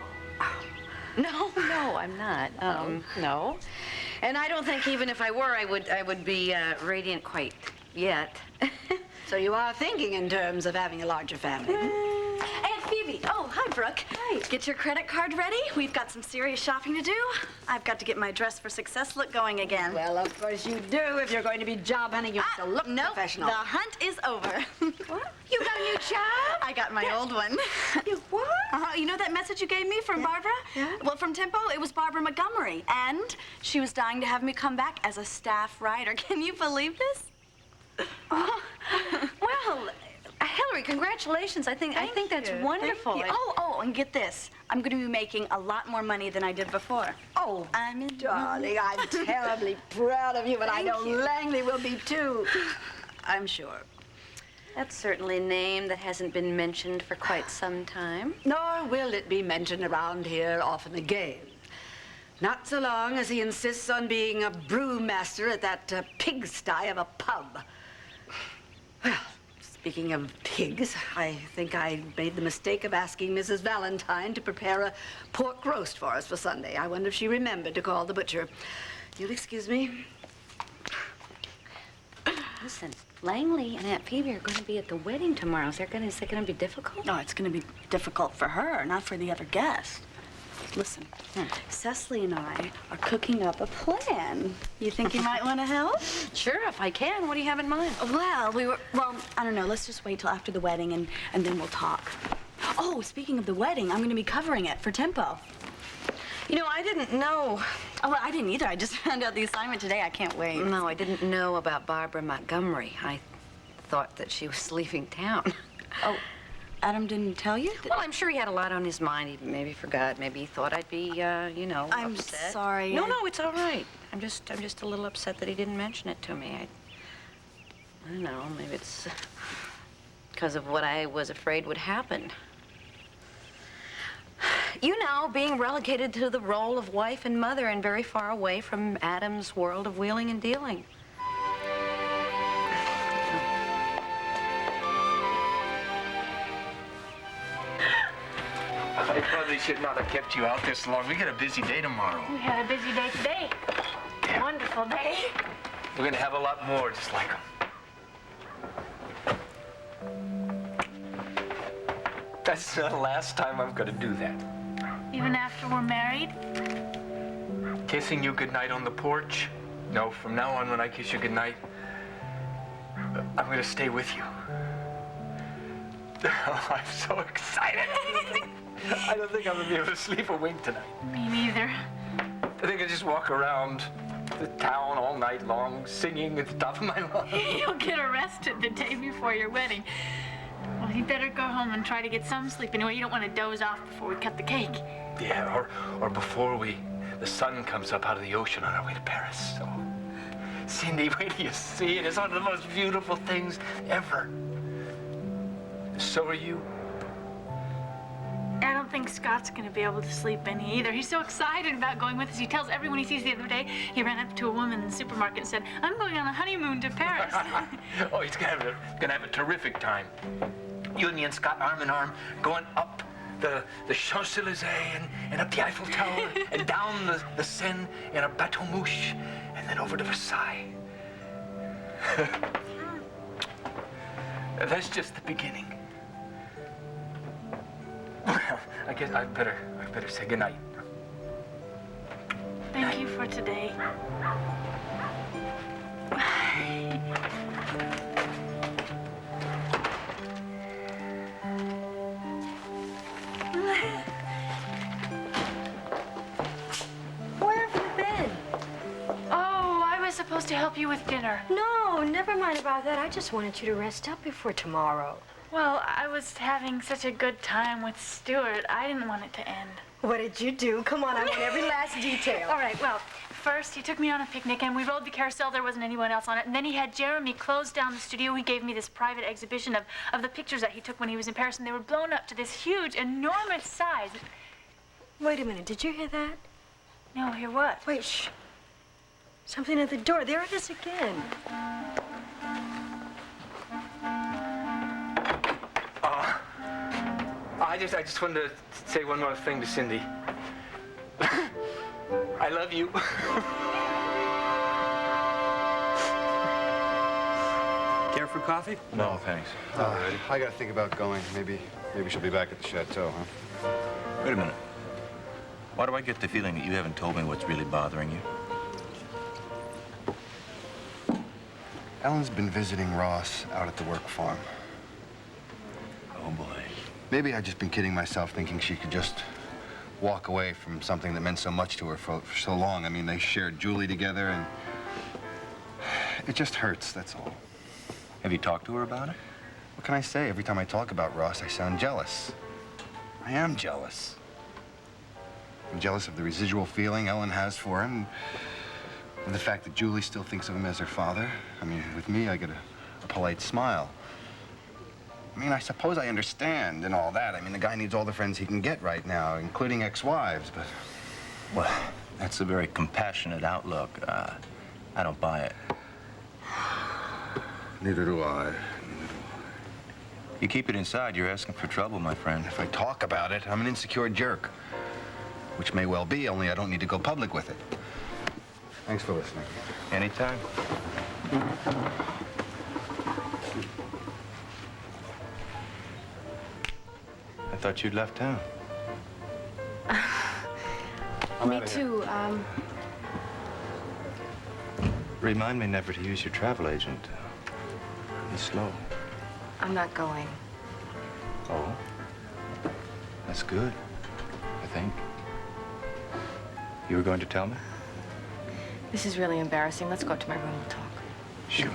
No, I'm not. No. And I don't think even if I were, I would be radiant quite yet. So you are thinking in terms of having a larger family? Aunt Phoebe. Oh, hi, Brooke. Hi. Get your credit card ready. We've got some serious shopping to do. I've got to get my Dress for Success look going again. Well, of course you do. If you're going to be job hunting, you have to look professional. The hunt is over. What? You got a new job? I got my old one. You what? You know that message you gave me from Barbara? Yeah. Well, from Tempo, it was Barbara Montgomery. And she was dying to have me come back as a staff writer. Can you believe this? Well, Hillary, congratulations. I think that's wonderful. Thank you. Oh, and get this. I'm going to be making a lot more money than I did before. Oh, darling, I'm terribly proud of you, but I know Langley will be too. I'm sure. That's certainly a name that hasn't been mentioned for quite some time. Nor will it be mentioned around here often again. Not so long as he insists on being a brewmaster at that pigsty of a pub. Well, speaking of pigs, I think I made the mistake of asking Mrs. Valentine to prepare a pork roast for us for Sunday. I wonder if she remembered to call the butcher. You'll excuse me? Listen, Langley and Aunt Phoebe are going to be at the wedding tomorrow. Is it going to be difficult? No, it's going to be difficult for her, not for the other guests. Listen, Cecily and I are cooking up a plan. You think you might want to help? Sure, if I can. What do you have in mind? Well, I don't know. Let's just wait till after the wedding and then we'll talk. Oh, speaking of the wedding, I'm going to be covering it for Tempo. You know, I didn't know. Oh, well, I didn't either. I just found out the assignment today. I can't wait. No, I didn't know about Barbara Montgomery. I thought that she was leaving town. Oh, Adam didn't tell you? Well, I'm sure he had a lot on his mind. He maybe forgot. Maybe he thought I'd be, upset. I'm sorry. No, it's all right. I'm just a little upset that he didn't mention it to me. I don't know. Maybe it's because of what I was afraid would happen. You know, being relegated to the role of wife and mother and very far away from Adam's world of wheeling and dealing. I probably should not have kept you out this long. We got a busy day tomorrow. We had a busy day today. Yeah. Wonderful day. We're gonna have a lot more just like them. That's the last time I'm gonna do that. Even after we're married? Kissing you goodnight on the porch? No, from now on when I kiss you goodnight, I'm gonna stay with you. Oh, I'm so excited. I don't think I'm gonna be able to sleep a wink tonight. Me neither. I think I just walk around the town all night long, singing at the top of my lungs. You'll get arrested the day before your wedding. Well, you better go home and try to get some sleep anyway. You don't want to doze off before we cut the cake. Yeah, or before the sun comes up out of the ocean on our way to Paris. So, Cindy, wait till you see it. It's one of the most beautiful things ever. So are you. I don't think Scott's going to be able to sleep any either. He's so excited about going with us. He tells everyone he sees. The other day, he ran up to a woman in the supermarket and said, "I'm going on a honeymoon to Paris." Oh, he's gonna have a terrific time. You and me and Scott arm in arm, going up the Champs-Élysées and up the Eiffel Tower and down the Seine in a bateau mouche and then over to Versailles. That's just the beginning. Well, I guess I better say goodnight. Thank you for today. Where have you been? Oh, I was supposed to help you with dinner. No, never mind about that. I just wanted you to rest up before tomorrow. Well, I was having such a good time with Stuart. I didn't want it to end. What did you do? Come on, I want every last detail. All right, well, first, he took me on a picnic, and we rode the carousel. There wasn't anyone else on it. And then he had Jeremy close down the studio. He gave me this private exhibition of the pictures that he took when he was in Paris, and they were blown up to this huge, enormous size. Wait a minute, did you hear that? No, hear what? Wait, shh. Something at the door. There it is again. I just wanted to say one more thing to Cindy. I love you. Care for coffee? No, thanks. I gotta think about going. Maybe she'll be back at the chateau, huh? Wait a minute. Why do I get the feeling that you haven't told me what's really bothering you? Ellen's been visiting Ross out at the work farm. Oh, boy. Maybe I've just been kidding myself, thinking she could just walk away from something that meant so much to her for so long. I mean, they shared Julie together, and it just hurts, that's all. Have you talked to her about it? What can I say? Every time I talk about Ross, I sound jealous. I am jealous. I'm jealous of the residual feeling Ellen has for him, and the fact that Julie still thinks of him as her father. I mean, with me, I get a polite smile. I mean, I suppose I understand and all that. I mean, the guy needs all the friends he can get right now, including ex-wives, but... Well, that's a very compassionate outlook. I don't buy it. Neither do I. You keep it inside, you're asking for trouble, my friend. If I talk about it, I'm an insecure jerk. Which may well be, only I don't need to go public with it. Thanks for listening. Anytime. I thought you'd left town. Me too. Remind me never to use your travel agent. He's slow. I'm not going. Oh? That's good, I think. You were going to tell me? This is really embarrassing. Let's go up to my room and talk. Sure.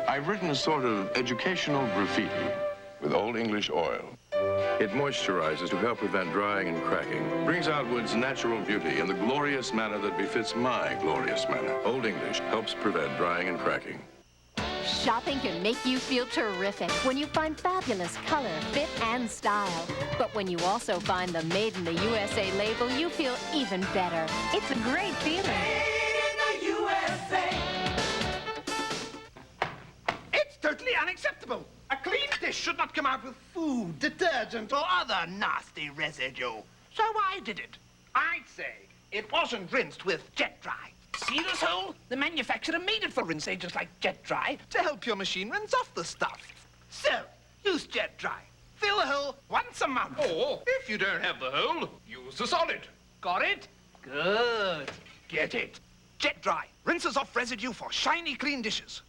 I've written a sort of educational graffiti with Old English oil. It moisturizes to help prevent drying and cracking, brings out wood's natural beauty in the glorious manner that befits my glorious manner. Old English helps prevent drying and cracking. Shopping can make you feel terrific when you find fabulous color, fit, and style. But when you also find the Made in the USA label, you feel even better. It's a great feeling. Made in the USA. It's totally unacceptable. A clean dish should not come out with food, detergent, or other nasty residue. So I did it. I'd say it wasn't rinsed with Jet Dry. See this hole? The manufacturer made it for rinse agents like Jet Dry to help your machine rinse off the stuff. So, use Jet Dry. Fill the hole once a month. Or, if you don't have the hole, use the solid. Got it? Good. Get it. Jet Dry rinses off residue for shiny, clean dishes.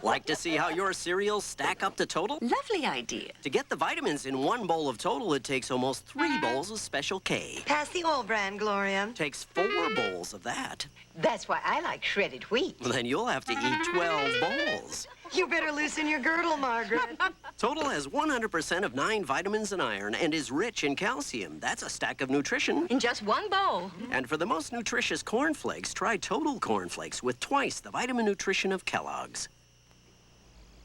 Like to see how your cereals stack up to Total? Lovely idea. To get the vitamins in one bowl of Total, it takes almost 3 bowls of Special K. Pass the all brand, Gloria. Takes 4 bowls of that. That's why I like shredded wheat. Then you'll have to eat 12 bowls. You better loosen your girdle, Margaret. Total has 100% of 9 vitamins and iron and is rich in calcium. That's a stack of nutrition. In just one bowl. And for the most nutritious cornflakes, try Total Cornflakes with twice the vitamin nutrition of Kellogg's.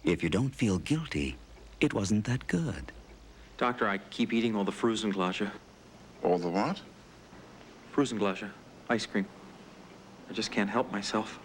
If you don't feel guilty, it wasn't that good. Doctor, I keep eating all the Frusenglasche. All the what? Frusenglasche. Ice cream. I just can't help myself.